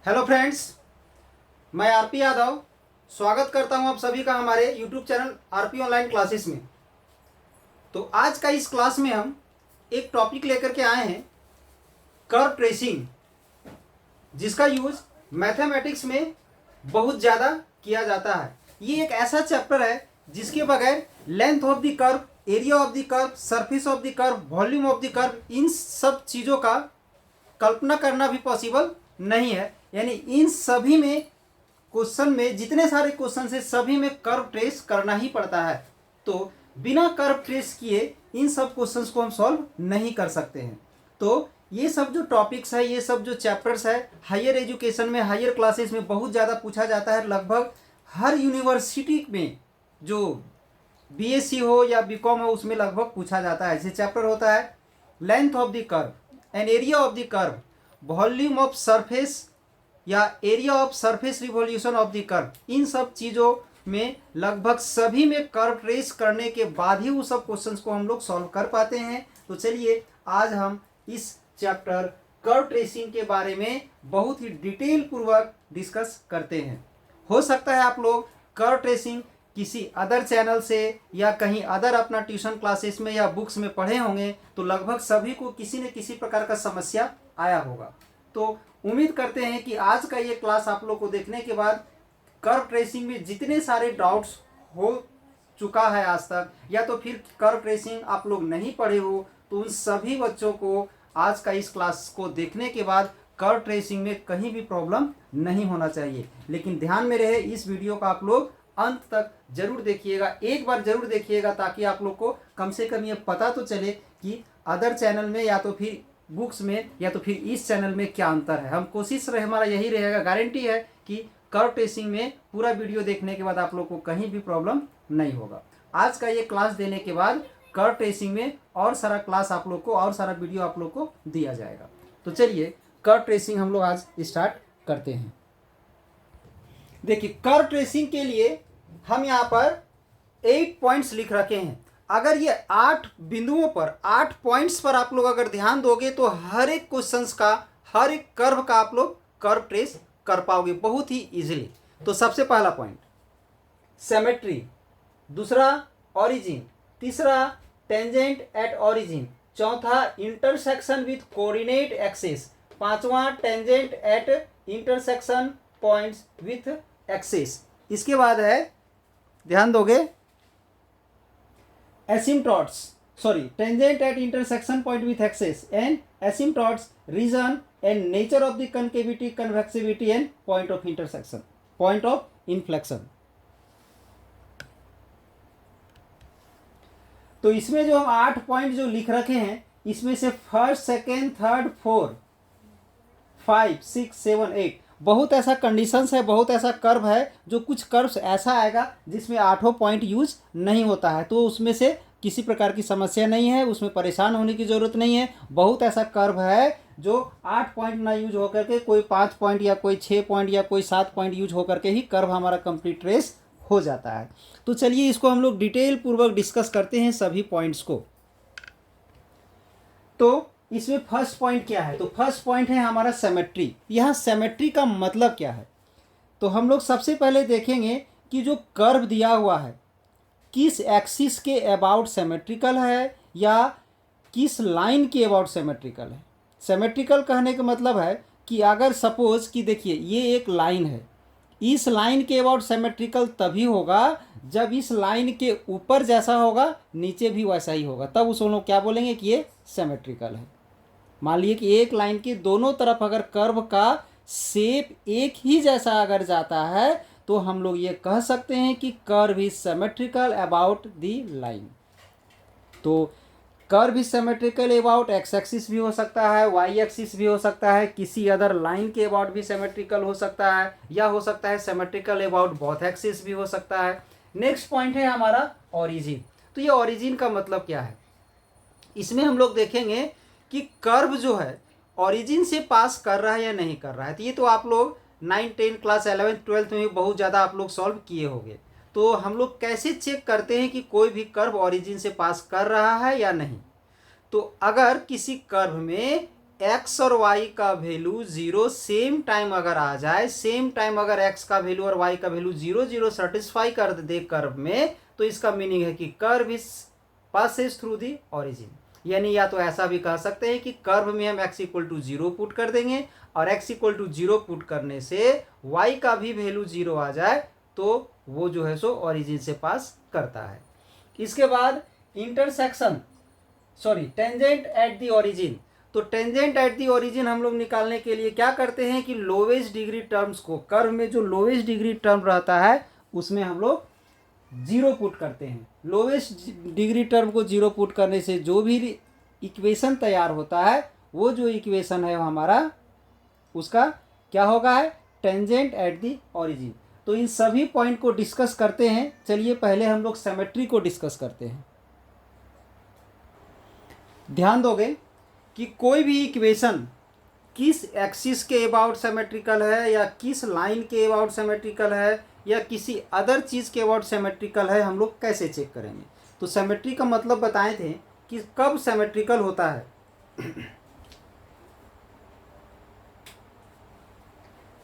Hello friends, मैं RP Yadav स्वागत करता हूं आप सभी का हमारे YouTube channel RP online classes में। तो आज का इस क्लास में हम एक टॉपिक लेकर के आए हैं, कर्व ट्रेसिंग, जिसका यूज मैथमेटिक्स में बहुत ज़्यादा किया जाता है। ये एक ऐसा चैप्टर है जिसके बगैर length of the curve, area of the curve, surface of the curve, volume of the curve, इन सब चीज़ों का कल्पना करना भी पॉसिबल नहीं है। यानी इन सभी में क्वेश्चन में जितने सारे क्वेश्चन है सभी में कर्व ट्रेस करना ही पड़ता है। तो बिना कर्व ट्रेस किए इन सब क्वेश्चंस को हम सॉल्व नहीं कर सकते हैं। तो ये सब जो टॉपिक्स है, ये सब जो चैप्टर्स है, हायर एजुकेशन में, हायर क्लासेस में बहुत ज़्यादा पूछा जाता है। लगभग हर यूनिवर्सिटी में जो बीएससी हो या बीकॉम हो उसमें लगभग पूछा जाता है। ऐसे चैप्टर होता है length of the curve and area of the curve, volume of surface या area of surface revolution of the curve. इन सब चीज़ों में लगभग सभी में कर्व ट्रेस करने के बाद ही उस सब क्वेश्चंस को हम लोग सॉल्व कर पाते हैं। तो चलिए आज हम इस चैप्टर कर्व ट्रेसिंग के बारे में बहुत ही डिटेल पूर्वक डिस्कस करते हैं। हो सकता है आप लोग कर्व ट्रेसिंग किसी अदर चैनल से या कहीं अदर अपना ट्यूशन क्लासेस में या बुक्स में पढ़े होंगे, तो लगभग सभी को किसी न किसी प्रकार का समस्या आया होगा। तो उम्मीद करते हैं कि आज का ये क्लास आप लोग को देखने के बाद कर्व ट्रेसिंग में जितने सारे डाउट्स हो चुका है आज तक, या तो फिर कर्व ट्रेसिंग आप लोग नहीं पढ़े हो, तो उन सभी बच्चों को आज का इस क्लास को देखने के बाद कर्व ट्रेसिंग में कहीं भी प्रॉब्लम नहीं होना चाहिए। लेकिन ध्यान में रहे, इस वीडियो का आप लोग अंत तक जरूर देखिएगा, एक बार जरूर देखिएगा, ताकि आप लोग को कम से कम ये पता तो चले कि अदर चैनल में या तो फिर बुक्स में या तो फिर इस चैनल में क्या अंतर है। हम कोशिश रहे, हमारा यही रहेगा, गारंटी है कि कर्व ट्रेसिंग में पूरा वीडियो देखने के बाद आप लोग को कहीं भी प्रॉब्लम नहीं होगा। आज का ये क्लास देने के बाद कर्व ट्रेसिंग में और सारा क्लास आप लोग को, और सारा वीडियो आप लोग को दिया जाएगा। तो चलिए कर्व ट्रेसिंग हम लोग आज स्टार्ट करते हैं। देखिए, कर्व ट्रेसिंग के लिए हम यहाँ पर 8 पॉइंट्स लिख रखे हैं। अगर ये 8 बिंदुओं पर, 8 पॉइंट्स पर आप लोग अगर ध्यान दोगे तो हर एक क्वेश्चंस का, हर एक कर्व का आप लोग कर्व ट्रेस कर पाओगे बहुत ही इजीली। तो सबसे पहला पॉइंट सिमेट्री, दूसरा ओरिजिन, तीसरा टेंजेंट एट ओरिजिन, चौथा इंटरसेक्शन विथ कोऑर्डिनेट एक्सिस, पांचवा tangent at intersection points with axis. इसके बाद है, ध्यान दोगे, asymptotes, tangent at intersection point with axis and asymptotes, region and nature of the concavity, convexity and point of intersection, point of inflection। तो इसमें जो हम 8 पॉइंट जो लिख रखे हैं, इसमें से फर्स्ट, सेकेंड, थर्ड, 4, 5, 6, 7, 8 बहुत ऐसा कंडीशंस है, बहुत ऐसा कर्व है जो कुछ कर्व्स ऐसा आएगा जिसमें 8 पॉइंट यूज नहीं होता है। तो उसमें से किसी प्रकार की समस्या नहीं है, उसमें परेशान होने की ज़रूरत नहीं है। बहुत ऐसा कर्व है जो 8 पॉइंट ना यूज होकर के, कोई 5 पॉइंट या कोई 6 पॉइंट या कोई 7 पॉइंट यूज होकर के ही कर्व हमारा कंप्लीट ट्रेस हो जाता है। तो चलिए इसको हम लोग डिटेल पूर्वक डिस्कस करते हैं सभी पॉइंट्स को। तो इसमें फर्स्ट पॉइंट क्या है? तो फर्स्ट पॉइंट है हमारा सिमेट्री। यहाँ सिमेट्री का मतलब क्या है? तो हम लोग सबसे पहले देखेंगे कि जो कर्व दिया हुआ है किस एक्सिस के अबाउट सिमेट्रिकल है या किस लाइन के अबाउट सिमेट्रिकल है। सिमेट्रिकल कहने का मतलब है कि अगर सपोज कि देखिए ये एक लाइन है, इस लाइन के अबाउट सिमेट्रिकल तभी होगा जब इस लाइन के ऊपर जैसा होगा नीचे भी वैसा ही होगा, तब उस लोग क्या बोलेंगे कि ये सिमेट्रिकल है। मान लीजिए कि एक लाइन के दोनों तरफ अगर कर्व का शेप एक ही जैसा अगर जाता है तो हम लोग ये कह सकते हैं कि curve is symmetrical about the line. तो curve is symmetrical about X axis भी हो सकता है, वाई एक्सिस भी हो सकता है, किसी अदर लाइन के अबाउट भी सिमेट्रिकल हो सकता है, या हो सकता है सिमेट्रिकल अबाउट बोथ एक्सिस भी हो सकता है। नेक्स्ट पॉइंट है हमारा ओरिजिन। तो ये ओरिजिन का मतलब क्या है? इसमें हम लोग देखेंगे कि कर्व जो है ओरिजिन से पास कर रहा है या नहीं कर रहा है। तो ये तो आप लोग 9, 10 क्लास 11th 12th में भी बहुत ज़्यादा आप लोग सॉल्व किए होंगे। तो हम लोग कैसे चेक करते हैं कि कोई भी कर्व ओरिजिन से पास कर रहा है या नहीं? तो अगर किसी कर्व में एक्स और वाई का वैल्यू जीरो सेम टाइम अगर आ जाए, सेम टाइम अगर एक्स का वैल्यू और वाई का वैल्यू जीरो जीरो सेटिस्फाई कर दे कर्व में, तो इसका मीनिंग है कि curve is passes through the origin. यानी या तो ऐसा भी कह सकते हैं कि कर्व में हम x equal to zero put कर देंगे और x equal to zero put करने से y का भी वैल्यू जीरो आ जाए तो वो जो है सो ओरिजिन से पास करता है। इसके बाद intersection tangent at the origin. तो टेंजेंट एट द ओरिजिन हम लोग निकालने के लिए क्या करते हैं कि लोवेस्ट डिग्री टर्म्स को, कर्व में जो लोवेस्ट डिग्री टर्म रहता है उसमें हम लोग जीरो पुट करते हैं। लोवेस्ट डिग्री टर्म को जीरो पुट करने से जो भी इक्वेशन तैयार होता है वो जो इक्वेशन है हमारा उसका क्या होगा है टेंजेंट एट द ओरिजिन। तो इन सभी पॉइंट को डिस्कस करते हैं। चलिए पहले हम लोग सिमेट्री को डिस्कस करते हैं। ध्यान दोगे कि कोई भी इक्वेशन किस एक्सिस के अबाउट सिमेट्रिकल है या किस लाइन के अबाउट सिमेट्रिकल है या किसी अदर चीज़ के अबाउट सिमेट्रिकल है, हम लोग कैसे चेक करेंगे। तो सिमेट्री का मतलब बताए थे कि कब सिमेट्रिकल होता है।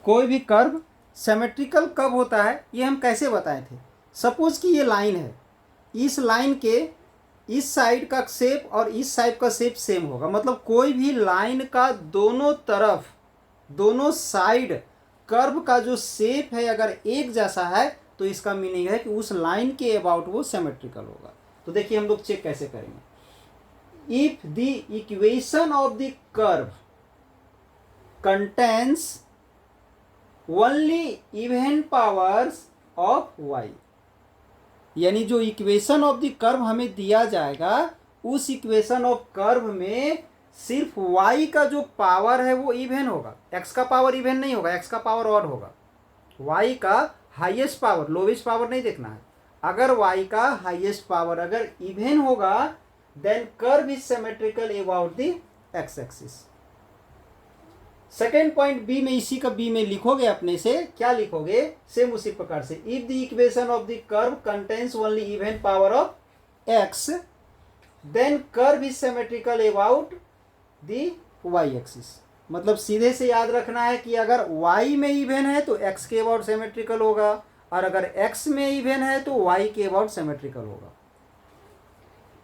कोई भी कर्व सिमेट्रिकल कब होता है ये हम कैसे बताए थे। सपोज कि ये लाइन है, इस लाइन के इस साइड का शेप और इस साइड का शेप सेम होगा, मतलब कोई भी लाइन का दोनों तरफ दोनों साइड कर्व का जो शेप है अगर एक जैसा है तो इसका मीनिंग है कि उस लाइन के अबाउट वो सिमेट्रिकल होगा। तो देखिए हम लोग चेक कैसे करेंगे। If the equation of the curve contains only even powers of y, यानी जो इक्वेशन ऑफ द कर्व हमें दिया जाएगा उस इक्वेशन ऑफ कर्व में सिर्फ y का जो पावर है वो इवन होगा, x का पावर इवन नहीं होगा, x का पावर ऑड होगा। y का हाईएस्ट पावर लोवेस्ट पावर नहीं देखना है। अगर y का हाईएस्ट पावर अगर इवन होगा then curve is symmetrical about the x axis. Second point B में, इसी का बी में लिखोगे अपने से, क्या लिखोगे सेम उसी प्रकार से। If the equation of the curve contains only even power of x then curve is symmetrical about the y axis. मतलब सीधे से याद रखना है कि अगर y में इवन है तो x के अबाउट सिमेट्रिकल होगा और अगर x में इवन है तो y के अबाउट सिमेट्रिकल होगा।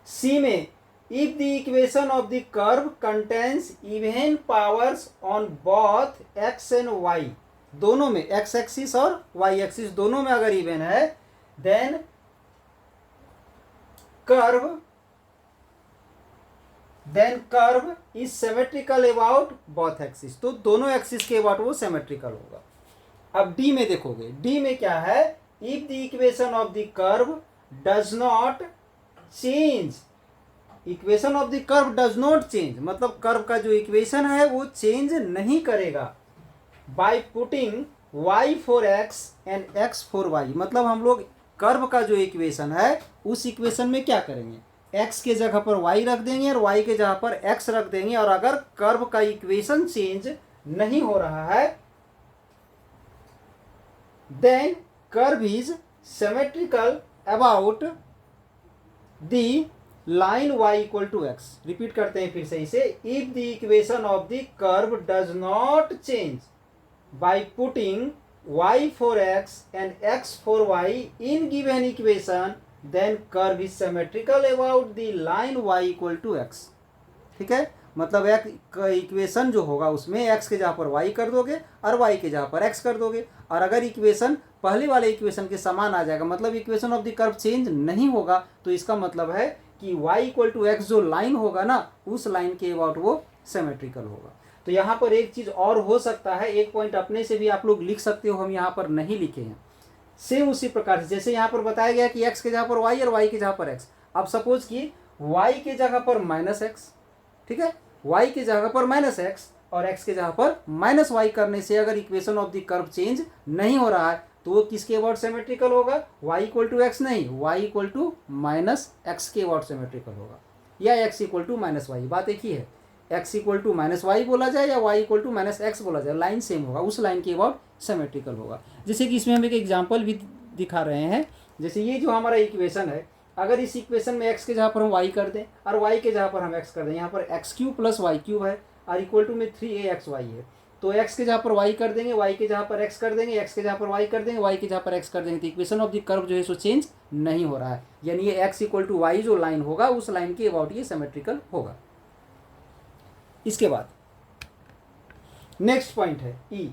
सी में if the equation of the curve contains even powers on both x and y, दोनों में x एक्सिस और y एक्सिस दोनों में अगर इवन है then curve is symmetrical about both axis. तो दोनों एक्सिस के अबाउट वो सिमेट्रिकल होगा। अब डी में देखोगे, डी में क्या है, if the equation of the curve does not change, equation of the curve does not change मतलब कर्व का जो इक्वेशन है वो चेंज नहीं करेगा bye putting y for x and x for y। मतलब हम लोग कर्व का जो इक्वेशन है उस इक्वेशन में क्या करेंगे, x के जगह पर y रख देंगे और y के जगह पर x रख देंगे। और अगर कर्व का इक्वेशन चेंज नहीं हो रहा है then curve is symmetrical about the line y equal to x। Repeat करते हैं फिर से इसे। If the equation of the curve does not change by putting y for x and x for y in given equation then curve is symmetrical about the line y equal to x। ठीक है, मतलब एक equation जो होगा उसमें x के जगह पर y कर दोगे और y के जगह पर x कर दोगे। और अगर इक्वेशन पहले वाले इक्वेशन के समान आ जाएगा, मतलब equation of the curve change नहीं होगा, तो इसका मतलब है कि y इक्वल टू x जो लाइन होगा ना उस लाइन के अबाउट वो सिमेट्रिकल होगा। तो यहाँ पर एक चीज़ और हो सकता है, एक पॉइंट अपने से भी आप लोग लिख सकते हो, हम यहाँ पर नहीं लिखे हैं। सेम उसी प्रकार से जैसे यहाँ पर बताया गया कि x के जगह पर y और y के जगह पर x। अब सपोज कि y के जगह पर माइनस x, ठीक है, y के जगह पर माइनस x और x के जगह पर माइनस y करने से अगर equation of the curve change नहीं हो रहा है तो वो किसके अबाउट सिमेट्रिकल होगा, y इक्वल टू एक्स नहीं, y equal to minus x के अबाउट सिमेट्रिकल होगा, या x equal to minus y. बात एक ही है, x equal to minus y बोला जाए या y equal to minus x बोला जाए, लाइन सेम होगा, उस लाइन के अबाउट सिमेट्रिकल होगा। जैसे कि इसमें हम एक एग्जाम्पल भी दिखा रहे हैं। जैसे ये जो हमारा इक्वेशन है, अगर इस इक्वेशन में x के जगह पर हम y कर दें और y के जगह पर हम x कर दें, यहाँ पर x cube plus y cube है आर इक्वल टू में 3aXy है, तो x के जहाँ पर y कर देंगे, y के जहाँ पर x कर देंगे, x के जहाँ पर y कर देंगे, y के जहाँ पर x कर देंगे, तो इक्वेशन ऑफ द कर्व जो है सो चेंज नहीं हो रहा है, यानी ये x इक्वल टू वाई जो लाइन होगा उस लाइन के अबाउट ये सिमेट्रिकल होगा। इसके बाद नेक्स्ट पॉइंट है E,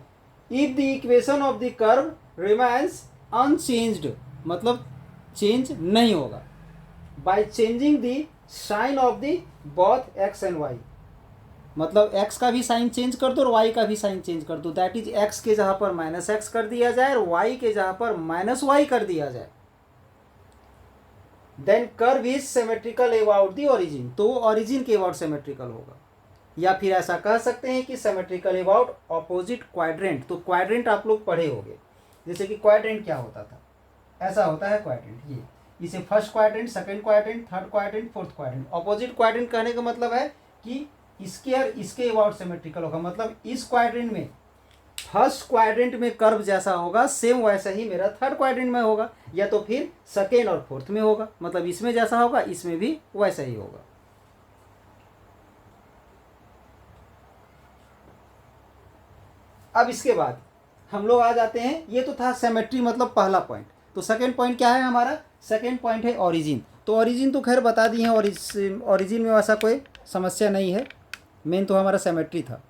if the equation of the curve remains unchanged, मतलब चेंज नहीं होगा, by changing the sign of the both x and y, मतलब x का भी साइन चेंज कर दो और y का भी साइन चेंज कर दो, दैट इज x के जहाँ पर माइनस एक्स कर दिया जाए और y के जहाँ पर माइनस वाई कर दिया जाए, then curve is symmetrical about the origin, तो ओरिजिन के अबाउट सिमेट्रिकल होगा। या फिर ऐसा कह सकते हैं कि सिमेट्रिकल अबाउट ऑपोजिट क्वाड्रेंट, तो क्वाड्रेंट आप लोग पढ़े होंगे, जैसे कि क्वाड्रेंट क्या होता था, ऐसा होता है क्वाड्रेंट, ये इसे first quadrant, second quadrant, third quadrant, fourth quadrant. Opposite quadrant कहने का मतलब है कि इसके और इसके अबाउट सिमेट्रिकल होगा, मतलब इस क्वाड्रेंट में फर्स्ट क्वाड्रेंट में कर्व जैसा होगा सेम वैसा ही मेरा थर्ड क्वाड्रेंट में होगा, या तो फिर सेकेंड और फोर्थ में होगा, मतलब इसमें जैसा होगा इसमें भी वैसा ही होगा। अब इसके बाद हम लोग आ जाते हैं, ये तो था सिमेट्री मतलब पहला पॉइंट, तो सेकंड पॉइंट क्या है हमारा, सेकंड पॉइंट है ओरिजिन। तो ओरिजिन तो खैर बता दिए हैं, ओरिजिन में वैसा कोई समस्या नहीं है, मेन तो हमारा सिमेट्री था।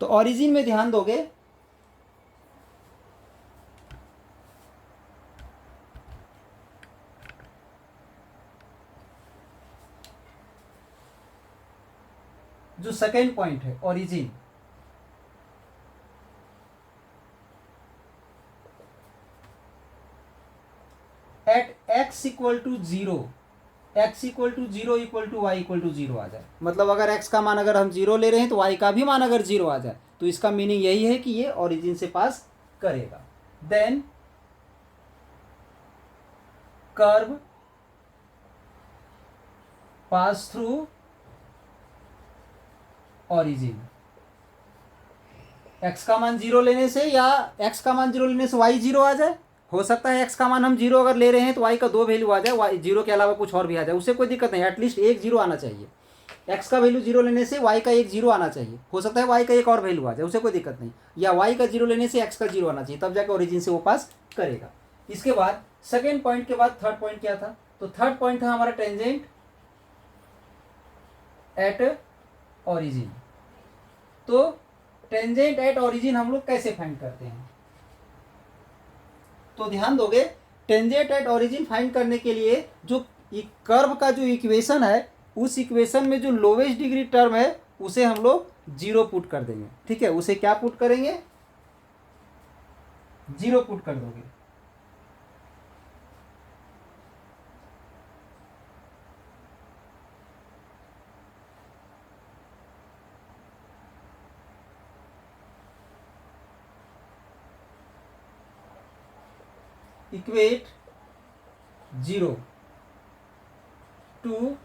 तो ओरिजिन में ध्यान दोगे जो सेकेंड पॉइंट है origin, at x equal to zero, x equal to zero equal to Y equal to zero आ जाए, मतलब अगर x का मान अगर हम जीरो ले रहे हैं तो y का भी मान अगर जीरो आ जाए, तो इसका मीनिंग यही है कि ये ओरिजिन से पास करेगा। Then curve pass through origin, x का मान जीरो लेने से या x का मान जीरो लेने से y जीरो आ जाए, हो सकता है x का मान हम जीरो अगर ले रहे हैं तो y का दो वैल्यू आ जाए, y जीरो के अलावा कुछ और भी आ जाए, उससे कोई दिक्कत नहीं, एटलीस्ट एक जीरो आना चाहिए। x का वैल्यू जीरो लेने से y का एक जीरो आना चाहिए, हो सकता है y का एक और वैल्यू आ जाए, उससे कोई दिक्कत नहीं, या y का जीरो लेने से x का जीरो आना चाहिए, तब जाकर ओरिजिन से वो पास करेगा। इसके बाद सेकेंड पॉइंट के बाद थर्ड पॉइंट क्या था, तो थर्ड पॉइंट था हमारा टेंजेंट एट ओरिजिन। तो टेंजेंट एट ओरिजिन हम लोग कैसे फाइंड करते हैं, तो ध्यान दोगे टेंजेंट एट ओरिजिन फाइंड करने के लिए जो कर्व का जो इक्वेशन है उस इक्वेशन में जो लोवेस्ट डिग्री टर्म है उसे हम लोग जीरो पुट कर देंगे, ठीक है, उसे क्या पुट करेंगे, जीरो पुट कर दोगे। Equate zero to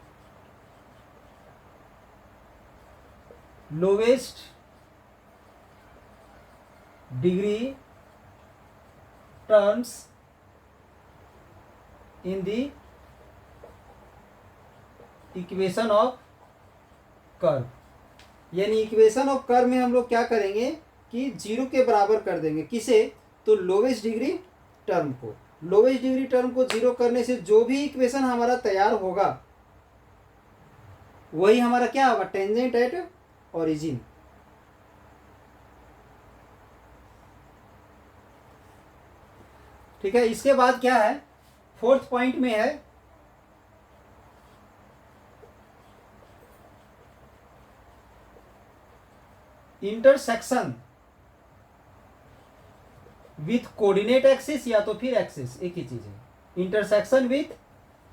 lowest degree terms in the equation of curve, यानी इक्वेशन ऑफ कर्व में हम लोग क्या करेंगे कि जीरो के बराबर कर देंगे, किसे, तो लोवेस्ट डिग्री टर्म को। लोवेस्ट डिग्री टर्म को जीरो करने से जो भी इक्वेशन हमारा तैयार होगा वही हमारा क्या होगा, टेंजेंट एट ओरिजिन। ठीक है, इसके बाद क्या है, फोर्थ पॉइंट में है इंटरसेक्शन विथ कोऑर्डिनेट एक्सिस या तो फिर एक्सिस, एक ही चीज है, इंटरसेक्शन विथ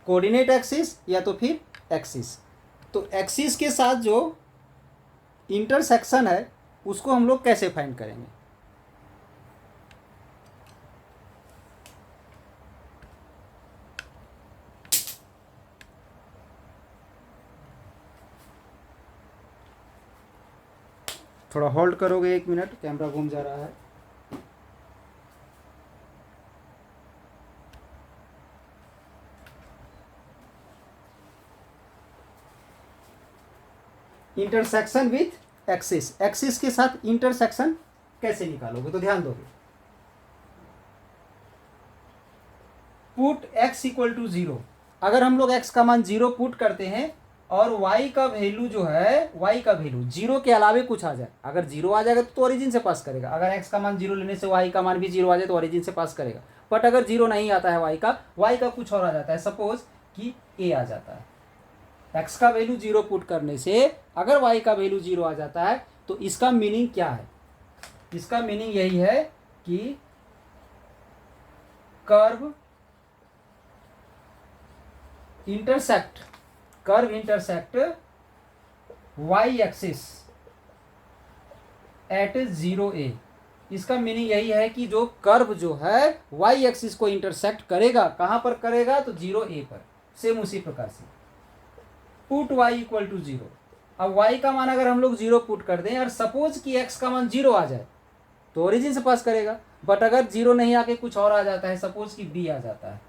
कोऑर्डिनेट एक्सिस या तो फिर एक्सिस। तो एक्सिस के साथ जो इंटरसेक्शन है उसको हम लोग कैसे फाइंड करेंगे, थोड़ा होल्ड करोगे, एक मिनट, कैमरा घूम जा रहा है। इंटरसेक्शन विथ एक्सिस, एक्सिस के साथ इंटरसेक्शन कैसे निकालोगे, तो ध्यान दोगे। पुट x इक्वल टू 0, अगर हम लोग x का मान 0 पुट करते हैं और y का वैल्यू जो है, y का वैल्यू 0 के अलावे कुछ आ जाए, अगर 0 आ जाएगा तो ओरिजिन से पास करेगा, अगर x का मान 0 लेने से y का मान भी 0 आ जाए तो ओरिजिन से पास करेगा। बट अगर 0 नहीं आता है y का कुछ और आ जाता है, सपोज कि a आ जाता है, x का वैल्यू 0 पुट करने से अगर y का वैल्यू 0 आ जाता है तो इसका मीनिंग क्या है, इसका मीनिंग यही है कि curve intersect y axis at 0a। इसका मीनिंग यही है कि जो कर्व जो है y एक्सिस को इंटरसेक्ट करेगा, कहां पर करेगा, तो 0a पर। सेम उसी प्रकार से पुट y इक्वल टू 0, अब y का मान अगर हम लोग 0 पुट कर दें और सपोज कि x का मान 0 आ जाए तो ओरिजिन से पास करेगा। बट अगर 0 नहीं आके कुछ और आ जाता है, सपोज कि b आ जाता है,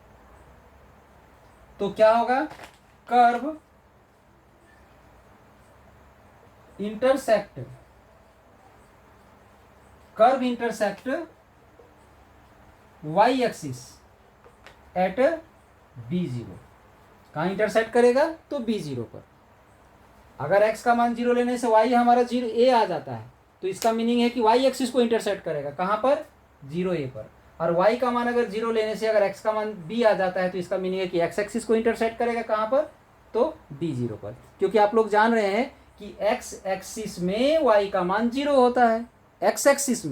तो क्या होगा, curve intersect y axis at b0। कहाँ इंटरसेक्ट करेगा, तो b0 पर। अगर x का मान 0 लेने से y हमारा 0a आ जाता है तो इसका मीनिंग है कि y एक्सिस को इंटरसेक्ट करेगा, कहाँ पर, 0a पर। और y का मान अगर 0 लेने से अगर x का मान b आ जाता है तो इसका मीनिंग है कि x एक्सिस को इंटरसेक्ट करेगा, कहाँ पर, तो b0 पर। क्योंकि आप लोग जान रहे हैं कि x एक्सिस में y का मान 0 होता है, x एक्सिस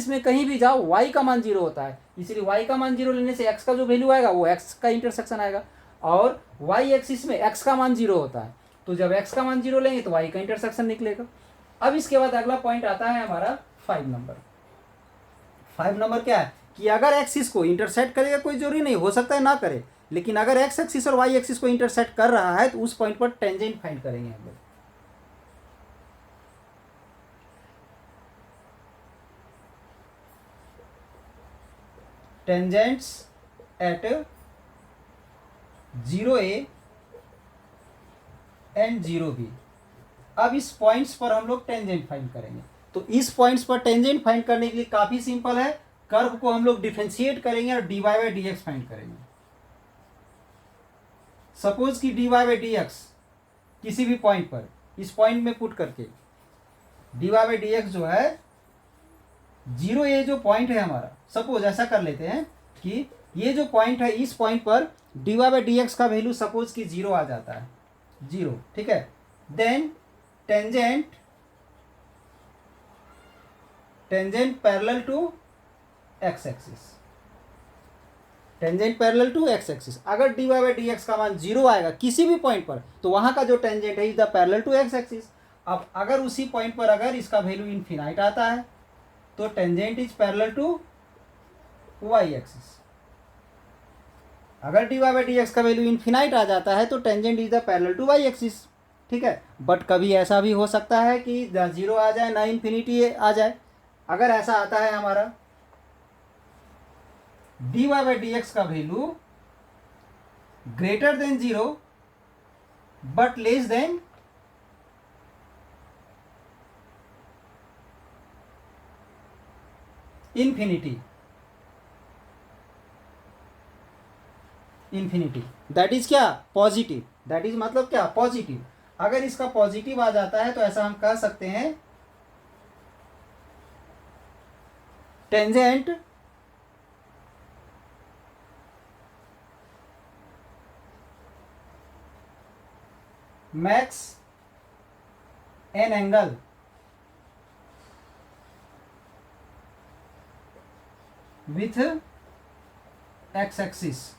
में कहीं भी जाओ y का मान 0 होता है, इसलिए y का मान 0 लेने से x का जो वैल्यू आएगा वो x का इंटरसेक्शन आएगा। और y एक्सिस में x का मान 0 होता है, तो जब x का मान 0 लेंगे तो y का इंटरसेक्शन निकलेगा। अब इसके बाद अगला पॉइंट आता है हमारा 5 नंबर। 5 नंबर क्या है कि अगर एक्सिस को इंटरसेक्ट करेगा, कोई जरूरी नहीं, हो सकता है ना करे, लेकिन अगर एक्स एक्सिस और वाई एक्सिस को इंटरसेक्ट कर रहा है तो उस पॉइंट पर टेंजेंट फाइंड करेंगे हम लोग। Tangents at 0a and 0b। अब इस पॉइंट्स पर हम लोग टेंजेंट फाइंड करेंगे। तो इस पॉइंट्स पर टेंजेंट फाइंड करने के लिए काफी सिंपल है, कर्व को हम लोग डिफरेंशिएट करेंगे और dy by d x find करेंगे। सपोज कि dy बाई डी एक्स किसी भी पॉइंट पर, इस पॉइंट में पुट करके dy बाई डी एक्स जो है 0a जो पॉइंट है हमारा, सपोज ऐसा कर लेते हैं कि ये जो पॉइंट है, इस पॉइंट पर dy बाई डी एक्स का वैल्यू सपोज कि 0 आ जाता है, 0, ठीक है। Then tangent parallel to x axis, tangent parallel to x axis. अगर dy बाई डी एक्स का मान 0 आएगा किसी भी पॉइंट पर तो वहां का जो टेंजेंट है is the parallel to x axis. अब अगर उसी पॉइंट पर अगर इसका वैल्यू इनफिनाइट आता है तो tangent is parallel to y axis. अगर dy बाई डी एक्स का वैल्यू इनफिनाइट आ जाता है तो tangent is the parallel to y axis, ठीक है। बट कभी ऐसा भी हो सकता है कि ना 0 आ जाए ना इन्फिनिटी आ जाए। अगर ऐसा आता है हमारा dy बाई डी एक्स का value greater then 0 but less then infinity, that is क्या, पॉजिटिव। दैट इज मतलब क्या, पॉजिटिव। अगर इसका पॉजिटिव आ जाता है तो ऐसा हम कह सकते हैं tangent max an angle with x axis.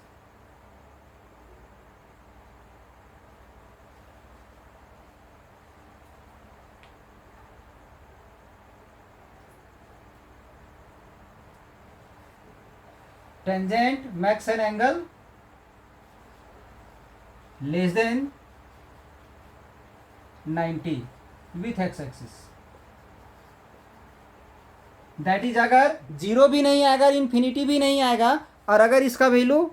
Tangent max an angle less than 90 with x axis. That is अगर 0 भी नहीं आएगा, इन्फिनिटी भी नहीं आएगा, और अगर इसका वैल्यू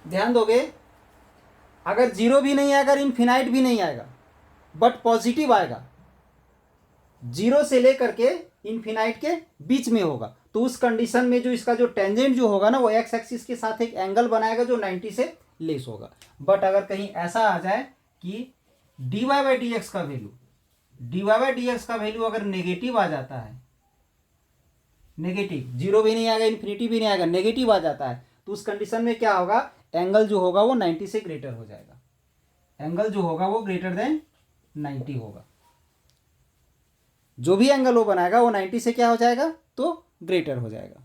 ध्यान दोगे, अगर जीरो भी नहीं आएगा, इन्फिनाइट भी नहीं आएगा, बट पॉजिटिव आएगा, जीरो से लेकर के इन्फिनाइट के बीच में होगा, तो उस कंडीशन में जो इसका जो टेंजेंट जो होगा ना, वो एक्स एक्सिस के साथ एक एंगल बनाएगा जो 90 से लेस होगा। बट अगर कहीं ऐसा आ जाए कि dy बाई डी एक्स का value, dy by d x का वैल्यू अगर नेगेटिव आ जाता है, नेगेटिव, जीरो भी नहीं आएगा, इन्फिनिटी भी नहीं आएगा, नेगेटिव आ जाता है, तो उस कंडीशन में क्या होगा, एंगल जो होगा वो 90 से ग्रेटर हो जाएगा, एंगल जो होगा वो ग्रेटर देन 90 होगा, जो भी एंगल वो बनाएगा वो 90 से क्या हो जाएगा, तो ग्रेटर हो जाएगा।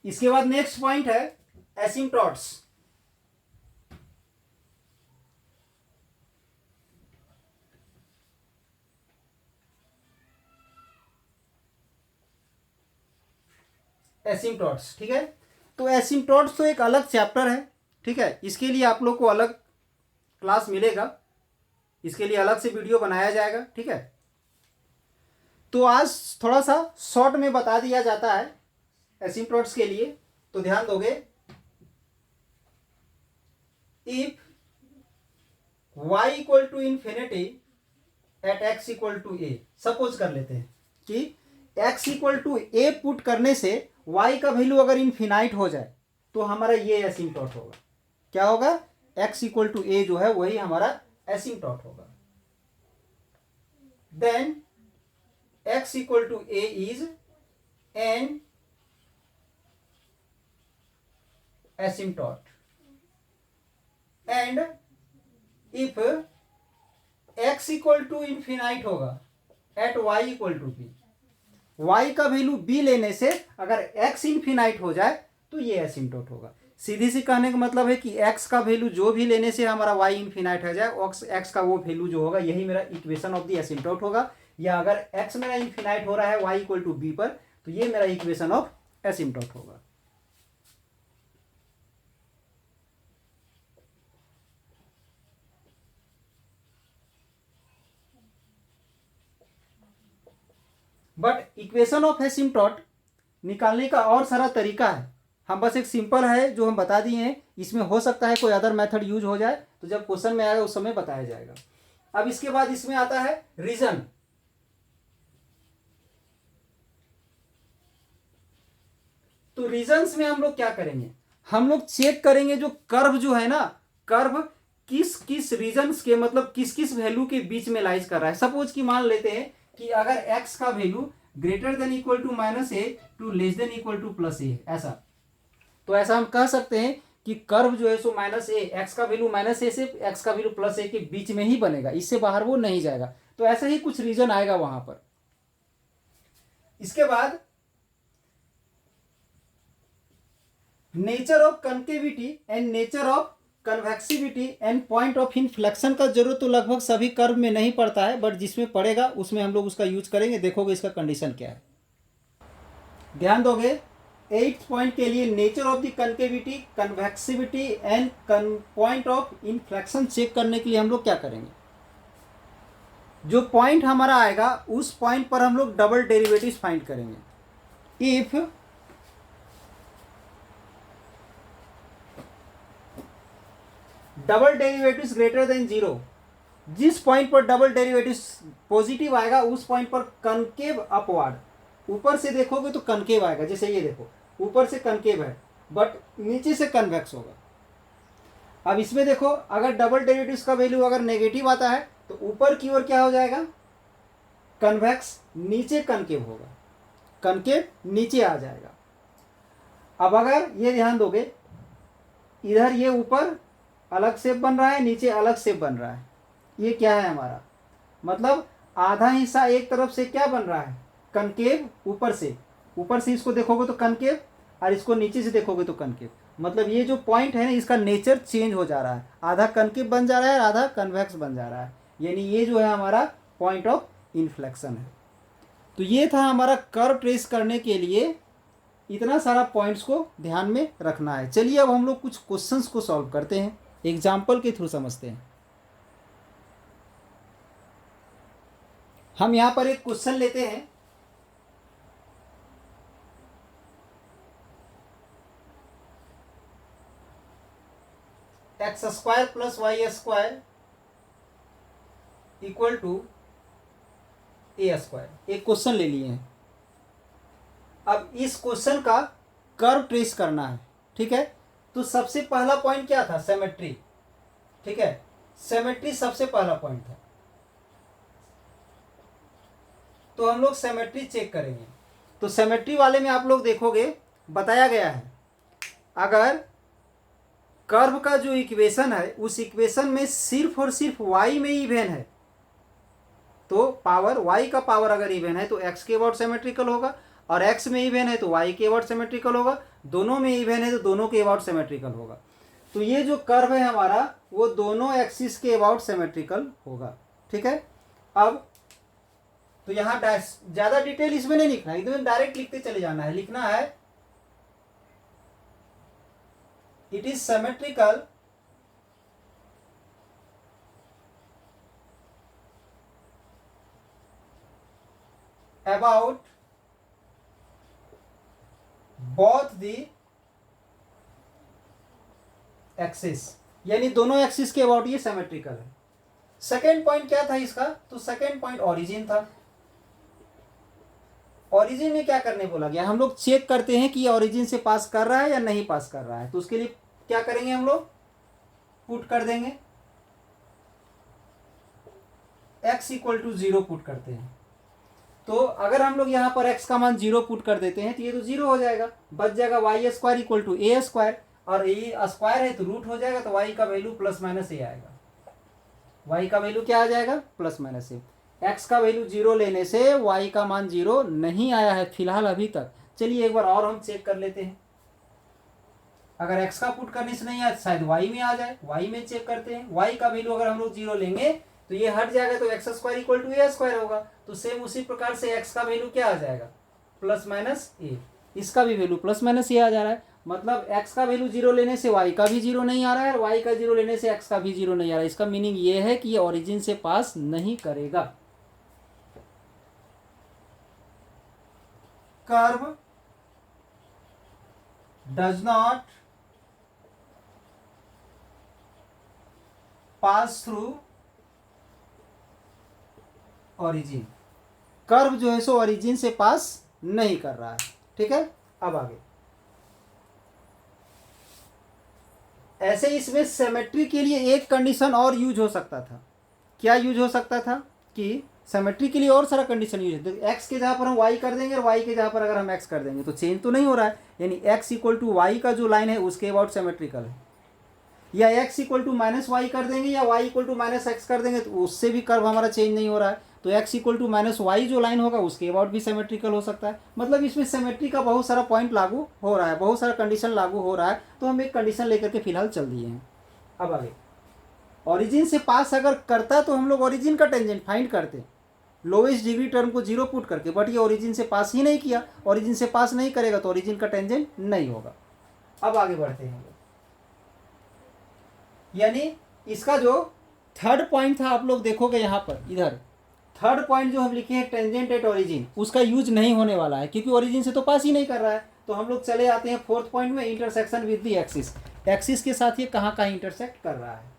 इसके बाद नेक्स्ट पॉइंट है एसिम्पटॉट्स। एसिम्पटॉट्स, ठीक है, तो एसिम्पटॉट्स तो एक अलग चैप्टर है, ठीक है, इसके लिए आप लोग को अलग क्लास मिलेगा, इसके लिए अलग से वीडियो बनाया जाएगा, ठीक है। तो आज थोड़ा सा शॉर्ट में बता दिया जाता है एसिम्पटॉट्स के लिए, तो ध्यान दोगे, if y equal to infinity at x equal to a, suppose कर लेते हैं कि x equal to a put करने से y का वैल्यू अगर इन्फिनाइट हो जाए तो हमारा ये एसिम्पटॉट होगा, क्या होगा, x इक्वल टू ए जो है वही हमारा एसिम्पटॉट होगा। Then x equal to A is an asymptote, and if x equal to infinite होगा at y equal to b, y का वैल्यू b लेने से अगर x इन्फिनाइट हो जाए तो ये एसिम्पटॉट होगा। सीधी सी कहने का मतलब है कि x का वैल्यू जो भी लेने से हमारा y इन्फिनाइट हो जाए, x का वो वैल्यू जो होगा यही मेरा इक्वेशन ऑफ द एसिम्पटॉट होगा, या अगर x मेरा इन्फिनाइट हो रहा है y इक्वल टू b पर, तो ये मेरा इक्वेशन ऑफ एसिम्पटॉट होगा। बट इक्वेशन ऑफ एसिम्पटॉट निकालने का और सारा तरीका है, हम बस एक सिंपल है जो हम बता दिए हैं, इसमें हो सकता है कोई अदर मेथड यूज हो जाए, तो जब क्वेश्चन में आएगा उस समय बताया जाएगा। अब इसके बाद इसमें आता है रीजन। तो रीजन्स में हम लोग क्या करेंगे, हम लोग चेक करेंगे जो कर्व जो है ना, कर्व किस किस रीजन्स के, मतलब किस किस वैल्यू के बीच में लाइज कर रहा है। सपोज कि मान लेते हैं कि अगर x का value greater than equal to minus A to less than equal to plus A, ऐसा, तो ऐसा हम कह सकते हैं कि कर्व जो है सो माइनस ए, एक्स का वैल्यू माइनस ए से एक्स का वैल्यू प्लस ए के बीच में ही बनेगा, इससे बाहर वो नहीं जाएगा, तो ऐसा ही कुछ रीजन आएगा वहां पर। इसके बाद nature of concavity and nature of convexity and point of inflection का जरूरत तो लगभग सभी कर्व में नहीं पड़ता है, बट जिसमें पड़ेगा उसमें हम लोग उसका यूज करेंगे, देखोगे इसका कंडीशन क्या है। ध्यान दोगे 8th पॉइंट के लिए nature of the concavity, convexity and point of inflection check करने के लिए हम लोग क्या करेंगे, जो पॉइंट हमारा आएगा उस पॉइंट पर हम लोग डबल डेरिवेटिव फाइंड करेंगे। If double derivative greater than zero, जिस पॉइंट पर डबल डेरिवेटिव पॉजिटिव आएगा उस पॉइंट पर कनकेव अपवार्ड, ऊपर से देखोगे तो कनकेव आएगा, जैसे ये देखो ऊपर से कनकेव है बट नीचे से कन्वेक्स होगा। अब इसमें देखो अगर डबल डेरिवेटिव का वैल्यू अगर नेगेटिव आता है तो ऊपर की ओर क्या हो जाएगा, कन्वेक्स, नीचे कनकेव होगा, कनकेव नीचे आ जाएगा। अब अगर ये ध्यान दोगे इधर ये ऊपर अलग शेप बन रहा है, नीचे अलग शेप बन रहा है, ये क्या है हमारा, मतलब आधा हिस्सा एक तरफ से क्या बन रहा है, कनकेव, ऊपर से इसको देखोगे तो कनकेव और इसको नीचे से देखोगे तो कनकेव, मतलब ये जो पॉइंट है ना इसका नेचर चेंज हो जा रहा है, आधा कनकेव बन जा रहा है आधा कन्वेक्स बन जा रहा है, यानी ये जो है हमारा पॉइंट ऑफ इन्फ्लेक्शन है। तो ये था हमारा कर्व ट्रेस करने के लिए इतना सारा पॉइंट्स को ध्यान में रखना है। चलिए अब हम लोग कुछ क्वेश्चंस को सॉल्व करते हैं, एग्जाम्पल के थ्रू समझते हैं। हम यहाँ पर एक क्वेश्चन लेते हैं, x square plus y square equal to A square, एक क्वेश्चन ले लिए हैं। अब इस क्वेश्चन का कर्व ट्रेस करना है, ठीक है। तो सबसे पहला पॉइंट क्या था? सिमेट्री, ठीक है। सिमेट्री सबसे पहला पॉइंट था, तो हम लोग सिमेट्री चेक करेंगे। तो सिमेट्री वाले में आप लोग देखोगे बताया गया है, अगर कर्व का जो इक्वेशन है उस इक्वेशन में सिर्फ और सिर्फ y में इवन है, तो पावर y का पावर अगर इवन है तो x के अबाउट सिमेट्रिकल होगा, और x में इवन है तो y के अबाउट सिमेट्रिकल होगा, दोनों में इवन है तो दोनों के अबाउट सिमेट्रिकल होगा। तो ये जो कर्व है हमारा वो दोनों एक्सिस के अबाउट सिमेट्रिकल होगा, ठीक है। अब तो यहाँ ज्यादा डिटेल इसमें नहीं लिखना है, एकदम डायरेक्ट लिखते चले जाना है। लिखना है it is symmetrical about both the axis, यानी दोनों एक्सिस के अबाउट ये सिमेट्रिकल है। सेकेंड पॉइंट क्या था इसका? तो सेकेंड पॉइंट ओरिजिन था। ओरिजिन में क्या करने बोला गया? हम लोग चेक करते हैं कि ये ओरिजिन से पास कर रहा है या नहीं पास कर रहा है। तो उसके लिए क्या करेंगे? हम लोग पुट कर देंगे, x इक्वल टू 0 पुट करते हैं। तो अगर हम लोग यहाँ पर x का मान 0 पुट कर देते हैं तो ये तो 0 हो जाएगा, बच जाएगा y square equal to A square, और ये स्क्वायर है तो रूट हो जाएगा, तो y का वैल्यू प्लस माइनस ए आएगा। y का वैल्यू क्या आ जाएगा? प्लस माइनस ए। x का वैल्यू 0 लेने से y का मान 0 नहीं आया है फिलहाल अभी तक। चलिए एक बार और हम चेक कर लेते हैं, अगर x का पुट करने से नहीं आया शायद y में आ जाए। y में चेक करते हैं, y का वैल्यू अगर हम लोग 0 लेंगे तो ये हट जाएगा, तो x square equal to A square होगा। तो सेम उसी प्रकार से x का वैल्यू क्या आ जाएगा? प्लस माइनस ए। इसका भी वैल्यू प्लस माइनस ए आ जा रहा है, मतलब x का वैल्यू 0 लेने से y का भी 0 नहीं आ रहा है, और y का 0 लेने से x का भी 0 नहीं आ रहा है। इसका मीनिंग ये है कि ये ओरिजिन से पास नहीं करेगा। Curve does not pass through origin, curve जो है सो ओरिजिन से पास नहीं कर रहा है, ठीक है। अब आगे ऐसे इसमें सिमेट्री के लिए एक कंडीशन और यूज हो सकता था। क्या यूज हो सकता था? कि सिमेट्री के लिए और सारा कंडीशन यूज है। एक्स के जहाँ पर हम वाई कर देंगे और वाई के जहाँ पर अगर हम एक्स कर देंगे तो चेंज तो नहीं हो रहा है, यानी एक्स इक्वल टू वाई का जो लाइन है उसके अबाउट सिमेट्रिकल है। या x equal to minus y कर देंगे या y equal to minus x कर देंगे तो उससे भी कर्व हमारा चेंज नहीं हो रहा है, तो x equal to minus y जो लाइन होगा उसके अबाउट भी सिमेट्रिकल हो सकता है। मतलब इसमें सिमेट्री का बहुत सारा पॉइंट लागू हो रहा है, बहुत सारा कंडीशन लागू हो रहा है। तो हम एक कंडीशन लेकर के फिलहाल चल दिए हैं। अब आगे ओरिजिन से पास अगर करता तो हम लोग ओरिजिन का टेंजेंट फाइंड करते लोवेस्ट डिग्री टर्म को 0 पुट करके, बट ये ओरिजिन से पास ही नहीं किया। ओरिजिन से पास नहीं करेगा तो ओरिजिन का टेंजेंट नहीं होगा। अब आगे बढ़ते हैं, यानी इसका जो थर्ड पॉइंट था आप लोग देखोगे यहाँ पर, इधर थर्ड पॉइंट जो हम लिखे हैं टेंजेंट एट ओरिजिन, उसका यूज नहीं होने वाला है क्योंकि ओरिजिन से तो पास ही नहीं कर रहा है। तो हम लोग चले आते हैं फोर्थ पॉइंट में, intersection with the axis. Axis के साथ ये कहाँ कहाँ इंटरसेक्ट कर रहा है।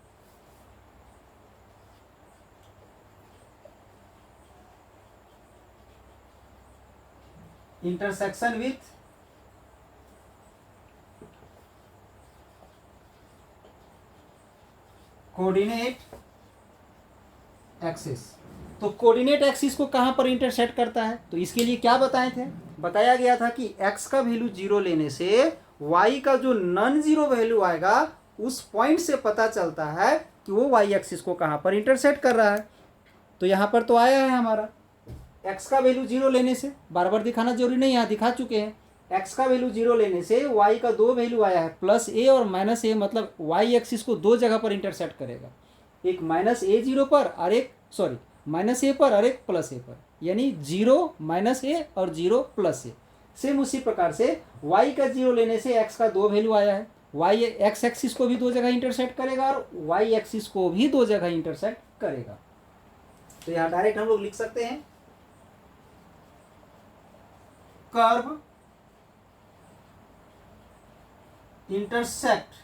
Intersection with coordinate axis. तो कोऑर्डिनेट एक्सिस को कहाँ पर इंटरसेक्ट करता है? तो इसके लिए क्या बताए थे? बताया गया था कि x का वैल्यू 0 लेने से y का जो नॉन जीरो वैल्यू आएगा उस पॉइंट से पता चलता है कि वो y एक्सिस को कहाँ पर इंटरसेक्ट कर रहा है। तो यहाँ पर तो आया है हमारा x का वैल्यू 0 लेने से, बार बार दिखाना जरूरी नहीं, यहाँ दिखा चुके हैं। x का वैल्यू 0 लेने से y का दो वैल्यू आया है, प्लस a और माइनस a, मतलब y एक्सिस को दो जगह पर इंटरसेक्ट करेगा, एक माइनस a0 पर और एक माइनस a पर और एक प्लस a पर, यानी 0 माइनस a और 0 प्लस a। सेम उसी प्रकार से y का 0 लेने से x का दो वैल्यू आया है, y x एक्सिस को भी दो जगह इंटरसेक्ट करेगा और y एक्सिस को भी दो जगह इंटरसेक्ट करेगा। तो यहाँ डायरेक्ट हम लोग लिख सकते हैं curve intersect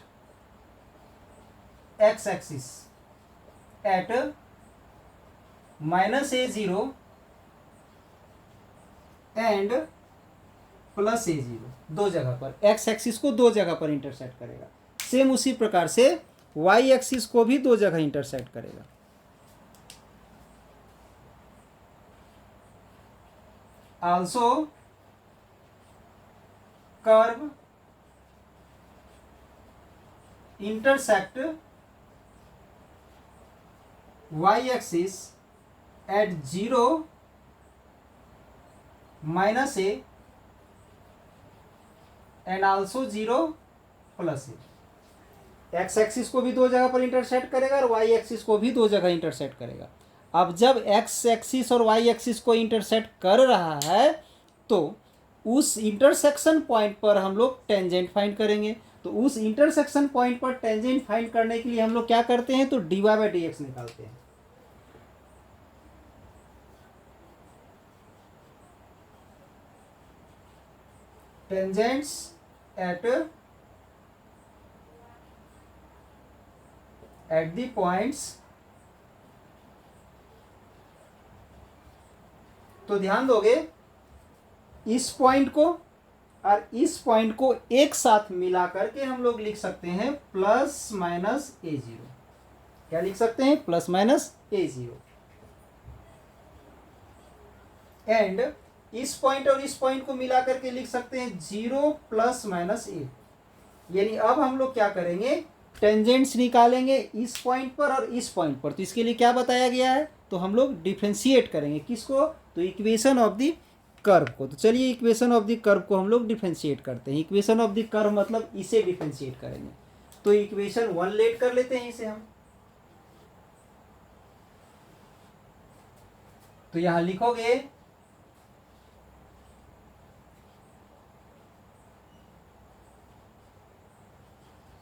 x axis at -a0 and +a0, दो जगह पर x एक्सिस को दो जगह पर इंटरसेक्ट करेगा। सेम उसी प्रकार से y एक्सिस को भी दो जगह इंटरसेक्ट करेगा। Also curve intersect y axis at 0 -a and also 0 +a। X axis को भी दो जगह पर इंटरसेक्ट करेगा और वाई एक्सिस को भी दो जगह इंटरसेक्ट करेगा। अब जब एक्स एक्सिस और वाई एक्सिस को इंटरसेक्ट कर रहा है तो उस इंटरसेक्शन पॉइंट पर हम लोग टेंजेंट फाइंड करेंगे। तो उस इंटरसेक्शन पॉइंट पर टेंजेंट फाइंड करने के लिए हम लोग क्या करते हैं, तो dy/dx निकालते हैं। टेंजेंट्स एट द पॉइंट्स, तो ध्यान दोगे इस पॉइंट को और इस पॉइंट को एक साथ मिला करके हम लोग लिख सकते हैं +-a0। क्या लिख सकते हैं, +-a0। एंड इस पॉइंट और इस पॉइंट को मिला करके लिख सकते हैं 0 +-a। यानी अब हम लोग क्या करेंगे, टेंजेंट्स निकालेंगे इस पॉइंट पर और इस पॉइंट पर। तो इसके लिए क्या बताया गया है, तो हम लोग डिफरेंशिएट करेंगे किसको, तो इक्वेशन ऑफ द कर्व को। तो चलिए इक्वेशन ऑफ द कर्व को हम लोग डिफरेंशिएट करते हैं। इक्वेशन ऑफ द कर्व मतलब इसे डिफरेंशिएट करेंगे। तो इक्वेशन 1 लेट कर लेते हैं इसे हम। तो यहां लिखोगे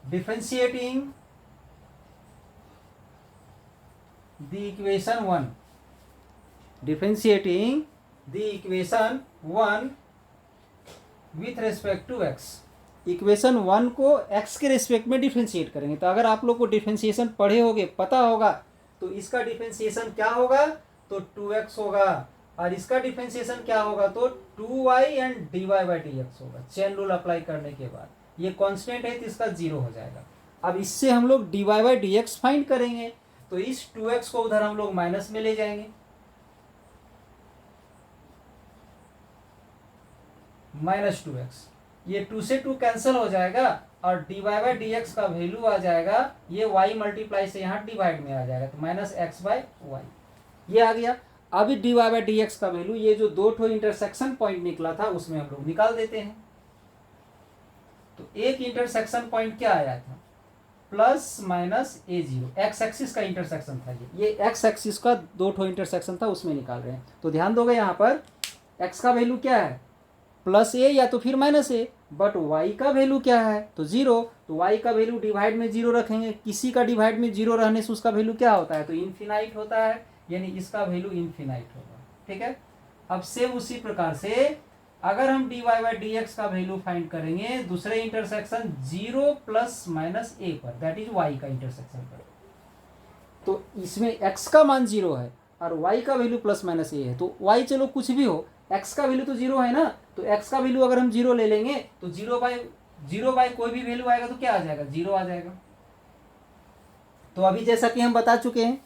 differentiating the equation 1, differentiating the equation 1 with respect to x। Equation 1 को x के रेस्पेक्ट में डिफरेंशिएट करेंगे। तो अगर आप लोग को डिफरेंशिएशन पढ़े होगे, पता होगा, तो इसका डिफरेंशिएशन क्या होगा, तो 2x होगा, और इसका डिफरेंशिएशन क्या होगा, तो 2y एंड dy/dx होगा। चेन रूल अप्लाई करने के बाद ये कांस्टेंट है तो इसका 0 हो जाएगा। अब इससे हम लोग dy/dx फाइंड करेंगे। तो इस 2x को उधर हम लोग माइनस में ले जाएंगे, -2x, ये 2 से 2 कैंसिल हो जाएगा और dy/dx का वैल्यू आ जाएगा, ये y मल्टीप्लाई से यहाँ डिवाइड में आ जाएगा, तो -x/y ये आ गया। अभी dy/dx का वैल्यू ये जो दो ठो इंटरसेक्शन पॉइंट निकला था उसमें हम लोग निकाल देते हैं। तो एक इंटरसेक्शन पॉइंट क्या आया था, +-a0, एक्स एक्सिस का इंटरसेक्शन था। ये एक्स एक्सिस का दो ठो इंटरसेक्शन था, उसमें निकाल रहे हैं। तो ध्यान दोगे यहाँ पर x का वैल्यू क्या है, +a या तो फिर -a, बट y का वैल्यू क्या है, तो 0। तो y का वैल्यू डिवाइड में 0 रखेंगे। किसी का डिवाइड में 0 रहने से उसका वैल्यू क्या होता है, तो इन्फिनाइट होता है, यानी इसका वैल्यू इन्फिनाइट होगा। ठीक है। अब सेम उसी प्रकार से अगर हम dy/dx का वैल्यू फाइंड करेंगे दूसरे इंटरसेक्शन 0 +-a पर, दैट इज y का इंटरसेक्शन पर, तो इसमें x का मान 0 है और y का वैल्यू +-a है। तो y चलो कुछ भी हो, x का वैल्यू तो 0 है ना, तो x का वैल्यू अगर हम 0 ले लेंगे तो 0 बाय कोई भी वैल्यू आएगा तो क्या आ जाएगा, 0 आ जाएगा। तो अभी जैसा कि हम बता चुके हैं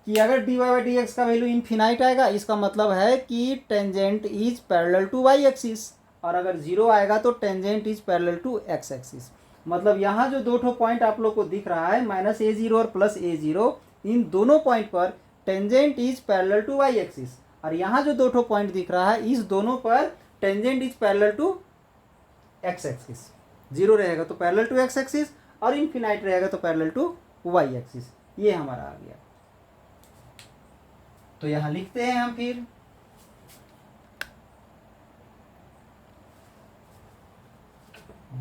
कि अगर dy/dx का वैल्यू इन्फिनाइट आएगा, इसका मतलब है कि tangent is parallel to y axis, और अगर 0 आएगा तो tangent is parallel to x axis. मतलब यहाँ जो दो ठो पॉइंट आप लोग को दिख रहा है -a0 और +a0, इन दोनों पॉइंट पर tangent is parallel to y axis, और यहाँ जो दो ठो पॉइंट दिख रहा है इस दोनों पर tangent is parallel to x axis. 0 रहेगा तो पैरेलल टू x एक्सिस और इन्फिनाइट रहेगा तो पैरेलल टू y एक्सिस। ये हमारा आ गया। तो यहां लिखते हैं हम फिर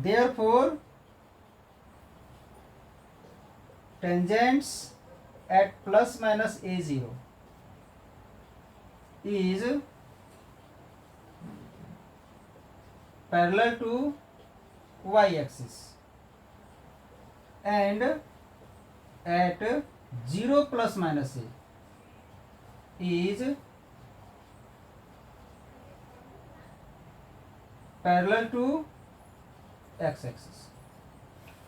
therefore tangents at +-a0 is parallel to y axis and at 0 plus minus a is parallel to x axis.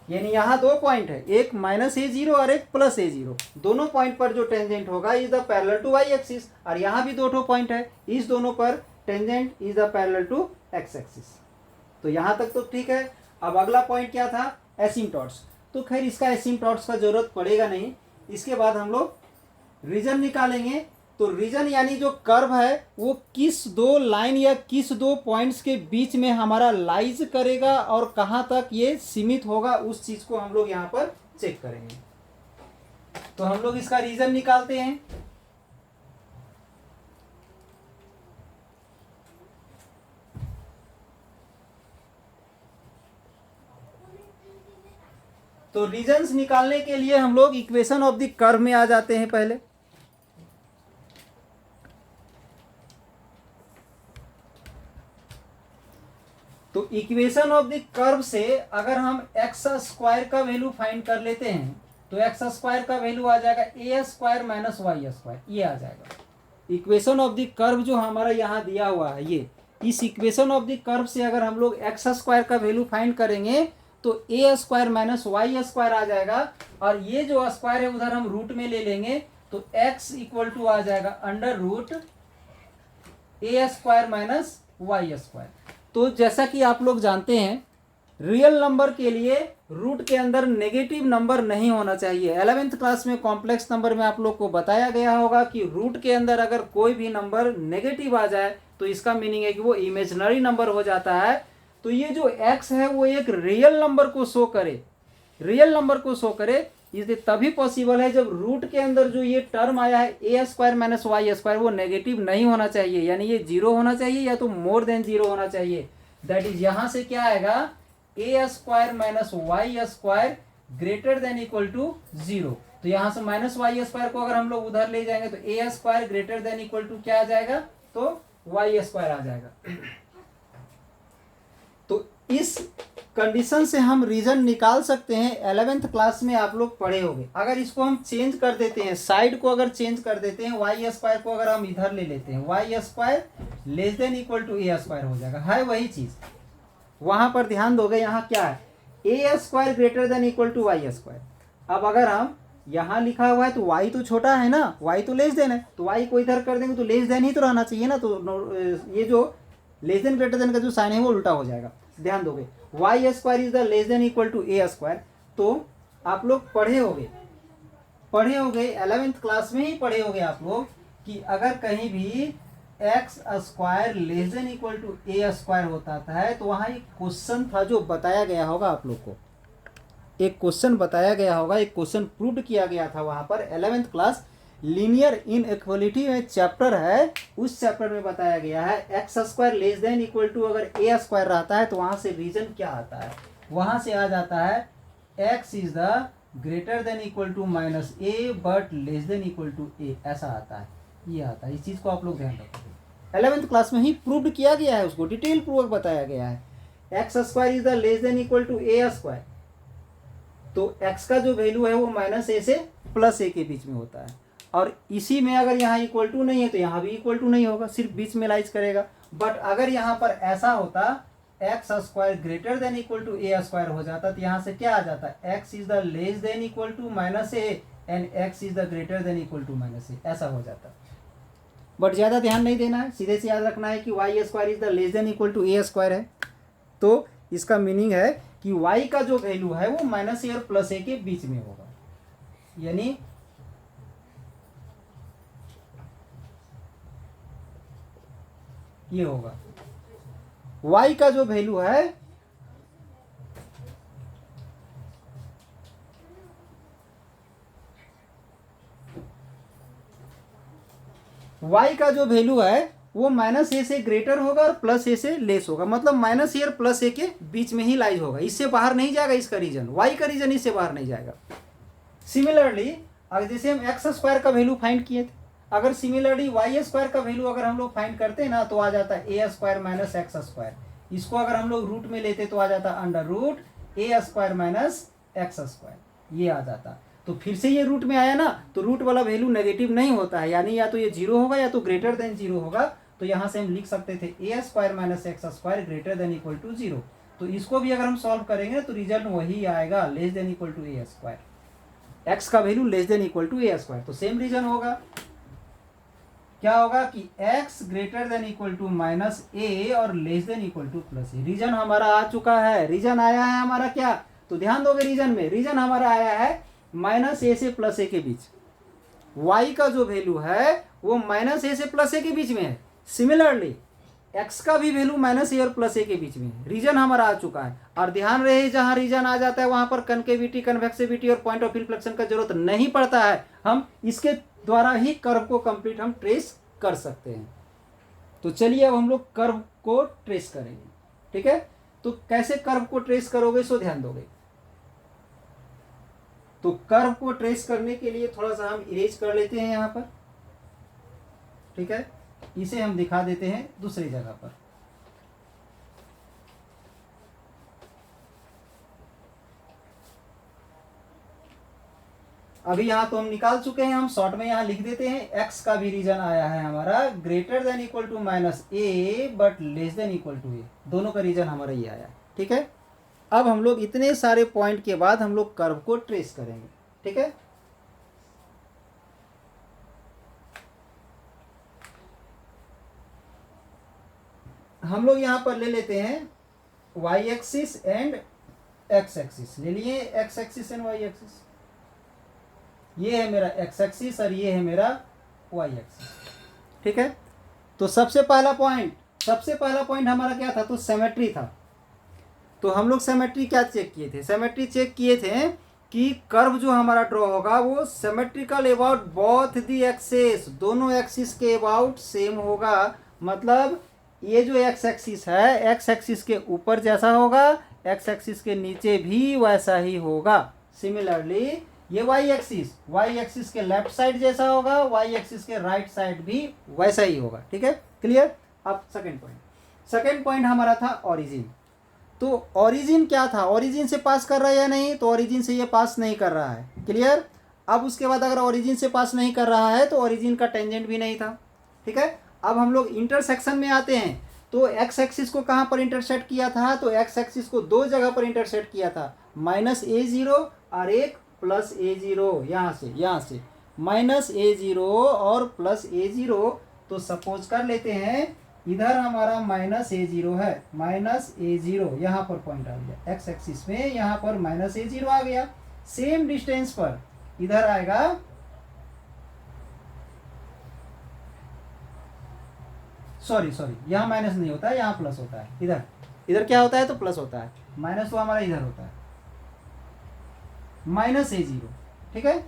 यानी यहाँ दो पॉइंट है, एक माइनस ए जीरो और एक प्लस ए जीरो। दोनों पॉइंट पर जो टेंजेंट होगा is the parallel to y axis, और यहाँ भी दो पॉइंट है, इस दोनों पर tangent is the parallel to x axis. तो यहाँ तक तो ठीक है। अब अगला पॉइंट क्या था, एसिम्पटॉट्स। तो खैर इसका एसिम्पटॉट्स का जरूरत पड़ेगा नहीं। इसके बाद हम लोग रीजन निकालेंगे। तो रीजन यानी जो कर्व है वो किस दो लाइन या किस दो पॉइंट्स के बीच में हमारा लाइज करेगा और कहाँ तक ये सीमित होगा, उस चीज को हम लोग यहाँ पर चेक करेंगे। तो हम लोग इसका रीजन निकालते हैं। तो रीजन्स निकालने के लिए हम लोग इक्वेशन ऑफ द कर्व में आ जाते हैं पहले। तो इक्वेशन ऑफ द कर्व से अगर हम एक्स स्क्वायर का वैल्यू फाइंड कर लेते हैं तो एक्स स्क्वायर का वैल्यू आ जाएगा ए स्क्वायर माइनस वाई स्क्वायर, ये आ जाएगा। इक्वेशन ऑफ द कर्व जो हमारा यहाँ दिया हुआ है, ये इस इक्वेशन ऑफ द कर्व से अगर हम लोग एक्स स्क्वायर का वैल्यू फाइंड करेंगे तो A square minus Y square आ जाएगा, और ये जो स्क्वायर है उधर हम रूट में ले लेंगे तो एक्स इक्वल टू आ जाएगा अंडर रूट ए स्क्वायर माइनस वाई स्क्वायर। तो जैसा कि आप लोग जानते हैं, रियल नंबर के लिए रूट के अंदर नेगेटिव नंबर नहीं होना चाहिए। 11th क्लास में कॉम्प्लेक्स नंबर में आप लोग को बताया गया होगा कि रूट के अंदर अगर कोई भी नंबर नेगेटिव आ जाए तो इसका मीनिंग है कि वो इमेजिनरी नंबर हो जाता है। तो ये जो x है वो एक रियल नंबर को शो करे, रियल नंबर को शो करे, ये तभी पॉसिबल है जब रूट के अंदर जो ये टर्म आया है A square minus Y square वो नेगेटिव नहीं होना चाहिए, यानी ये जीरो होना चाहिए या तो मोर देन जीरो होना चाहिए। दैट इज यहाँ से क्या आएगा, A square minus Y square greater than equal to zero. तो यहाँ से माइनस वाई स्क्वायर को अगर हम लोग उधर ले जाएंगे तो A square greater than equal to क्या आ जाएगा, तो वाई स्क्वायर आ जाएगा। तो इस कंडीशन से हम रीजन निकाल सकते हैं। 11th क्लास में आप लोग पढ़े होंगे। अगर इसको हम चेंज कर देते हैं, साइड को अगर चेंज कर देते हैं, वाई स्क्वायर को अगर हम इधर ले लेते हैं, y square less than equal to A square हो जाएगा, है वही चीज। वहां पर ध्यान दोगे, यहाँ क्या है, A square greater than equal to Y square. अब अगर हम यहाँ लिखा हुआ है तो y तो छोटा है ना, y तो लेस देन है, तो y को इधर कर देंगे तो लेस देन ही तो रहना चाहिए ना। तो ये जो लेस देन ग्रेटर देन का जो साइन है वो उल्टा हो जाएगा। ध्यान दोगे, y square is the less than equal to A square. तो आप लोग पढ़े होगे 11th क्लास में ही पढ़े होगे आप लोग कि अगर कहीं भी x square less than equal to A square होता है तो वहाँ एक क्वेश्चन था जो बताया गया होगा आप लोग को, एक क्वेश्चन बताया गया होगा, एक क्वेश्चन प्रूव किया गया था वहाँ पर। 11th क्लास लीनियर इनइक्वालिटी में चैप्टर है, उस चैप्टर में बताया गया है x square less than equal to अगर ए स्क्वायर रहता है तो वहाँ से रीजन क्या आता है, वहाँ से आ जाता है X is the greater than equal to minus A but less than equal to A, ऐसा आता है, ये आता है। इस चीज़ को आप लोग ध्यान रखोगे, 11th क्लास में ही प्रूव किया गया है, उसको डिटेल पूर्वक बताया गया है। X square is the less than equal to A square, तो x का जो वैल्यू है वो माइनस ए से प्लस ए के बीच में होता है, और इसी में अगर यहाँ इक्वल टू नहीं है तो यहाँ भी इक्वल टू नहीं होगा, सिर्फ बीच में लाइज करेगा। बट अगर यहाँ पर ऐसा होता X square greater than equal to A square हो जाता तो यहाँ से क्या आ जाता, X is the less than equal to minus A and X is the greater than equal to minus A, ऐसा हो जाता। बट ज़्यादा ध्यान नहीं देना है, सीधे से याद रखना है कि y square is the less than equal to A square है। तो इसका मीनिंग है कि y का जो वैल्यू है वो माइनस ए और प्लस ए के बीच में होगा, यानी ये होगा y का जो वैल्यू है y का जो वैल्यू है वो माइनस ए से ग्रेटर होगा और प्लस ए से लेस होगा, मतलब माइनस ए और प्लस ए के बीच में ही लाइज होगा, इससे बाहर नहीं जाएगा। इसका रीजन वाई का रीजन इससे बाहर नहीं जाएगा। सिमिलरली अगर जैसे हम एक्स स्क्वायर का वैल्यू फाइंड किए थे, अगर सिमिलरली वाई स्क्वायर का वैल्यू अगर हम लोग फाइंड करते हैं ना तो आ जाता है A square minus X square. इसको अगर हम लोग रूट में लेते तो आ जाता अंडर रूट ए स्क्वायर माइनस एक्स स्क्वायर, ये आ जाता। तो फिर से ये रूट में आया ना, तो रूट वाला वैल्यू नेगेटिव नहीं होता है, यानी या तो ये 0 होगा या तो ग्रेटर देन 0 होगा। तो यहाँ से हम लिख सकते थे A square minus X square greater than equal to 0। तो इसको भी अगर हम सॉल्व करेंगे तो रिजल्ट वही आएगा, less than equal to A square. X का value less than equal to A square. तो सेम रीजन होगा, क्या होगा कि x greater than equal to minus A और less than equal to plus A. Region हमारा आ चुका है, रीजन आया है हमारा क्या, तो ध्यान दोगे रीजन में, रीजन हमारा आया है माइनस ए से प्लस ए के बीच। y का जो वैल्यू है वो माइनस ए से प्लस ए के बीच में है। सिमिलरली x का भी वैल्यू माइनस ए और प्लस ए के बीच में है। रीजन हमारा आ चुका है। और ध्यान रहे जहां रीजन आ जाता है वहां पर कनकेविटी, कन्वेक्सिविटी और पॉइंट ऑफ इन्फ्लेक्शन का जरूरत नहीं पड़ता है। हम इसके द्वारा ही कर्व को कंप्लीट हम ट्रेस कर सकते हैं। तो चलिए अब हम लोग कर्व को ट्रेस करेंगे। ठीक है, तो कैसे कर्व को ट्रेस करोगे सो ध्यान दोगे। तो कर्व को ट्रेस करने के लिए थोड़ा सा हम इरेज कर लेते हैं यहाँ पर। ठीक है, इसे हम दिखा देते हैं दूसरी जगह पर। अभी यहाँ तो हम निकाल चुके हैं, हम शॉर्ट में यहाँ लिख देते हैं। x का भी रीजन आया है हमारा greater than equal to minus A but less than equal to A. दोनों का रीजन हमारा ये आया। ठीक है, अब हम लोग इतने सारे पॉइंट के बाद हम लोग कर्व को ट्रेस करेंगे। ठीक है, हम लोग यहाँ पर ले लेते हैं y axis and x axis. ले लिए x axis and y axis. ये है मेरा x एक्सिस और ये है मेरा y एक्सिस। ठीक है, तो सबसे पहला पॉइंट हमारा क्या था, तो सिमेट्री था। तो हम लोग सिमेट्री क्या चेक किए थे, सिमेट्री चेक किए थे कि कर्व जो हमारा ड्रॉ होगा वो symmetrical about both the axis, दोनों एक्सिस के अबाउट सेम होगा। मतलब ये जो x एक्सिस है, x एक्सिस के ऊपर जैसा होगा, x एक्सिस के नीचे भी वैसा ही होगा। सिमिलरली ये y एक्सिस के लेफ्ट साइड जैसा होगा, y एक्सिस के राइट साइड भी वैसा ही होगा। ठीक है, क्लियर। अब सेकेंड पॉइंट हमारा था ओरिजिन। तो ओरिजिन क्या था, ओरिजिन से पास कर रहा है या नहीं, तो ओरिजिन से ये पास नहीं कर रहा है। क्लियर। अब उसके बाद अगर ओरिजिन से पास नहीं कर रहा है तो ओरिजिन का टेंजेंट भी नहीं था। ठीक है, अब हम लोग इंटरसेक्शन में आते हैं। तो एक्स एक्सिस को कहाँ पर इंटरसेक्ट किया था, तो एक्स एक्सिस को दो जगह पर इंटरसेक्ट किया था, माइनस a0 और एक प्लस a0। यहाँ से माइनस a0 और प्लस a0। तो सपोज कर लेते हैं इधर हमारा माइनस a0 है, माइनस a0 यहाँ पर पॉइंट आ गया एक्स एक्सिस में, यहाँ पर माइनस a0 आ गया। सेम डिस्टेंस पर इधर आएगा, सॉरी यहाँ माइनस नहीं होता है, यहाँ प्लस होता है। इधर क्या होता है, तो प्लस होता है। माइनस तो हमारा इधर होता है, माइनस a0। ठीक है,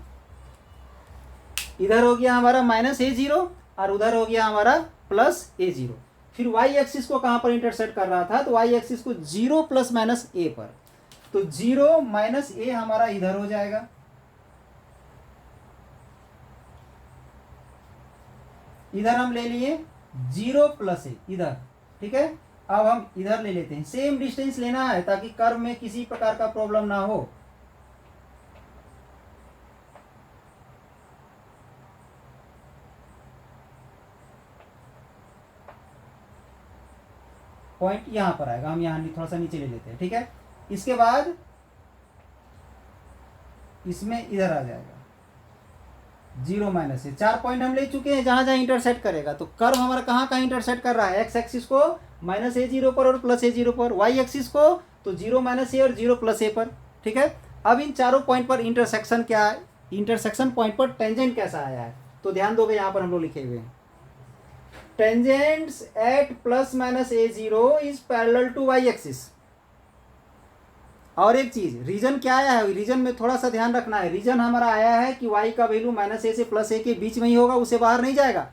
इधर हो गया हमारा माइनस a0 और उधर हो गया हमारा प्लस a0। फिर y एक्सिस को कहां पर इंटरसेक्ट कर रहा था, तो y एक्सिस को 0 प्लस माइनस a पर। तो 0 माइनस a हमारा इधर हो जाएगा, इधर हम ले लिए 0 प्लस a इधर। ठीक है, अब हम इधर ले लेते हैं। सेम डिस्टेंस लेना है ताकि कर्व में किसी प्रकार का प्रॉब्लम ना हो। पॉइंट यहां पर आएगा, हम यहां थोड़ा सा नीचे ले लेते हैं। ठीक है, इसके बाद इसमें इधर आ जाएगा 0 माइनस से। 4 पॉइंट हम ले चुके हैं जहां जहां इंटरसेक्ट करेगा। तो कर्व हमारा कहां इंटरसेक्ट कर रहा है, एक्स एक्सिस को माइनस a0 पर और प्लस a0 पर, y एक्सिस को तो 0 माइनस ए और 0 प्लस ए पर। ठीक है, अब इन चारों पॉइंट पर इंटरसेक्शन क्या है, इंटरसेक्शन पॉइंट पर टेंजेंट कैसा आया है, तो ध्यान दोगे यहाँ पर हम लोग लिखे हुए हैं tangents at plus minus a0 is parallel to y axis. और एक चीज, रीजन क्या आया है, रीजन में थोड़ा सा ध्यान रखना है। रीजन हमारा आया है कि y का वैल्यू माइनस a से प्लस a के बीच में ही होगा, उससे बाहर नहीं जाएगा।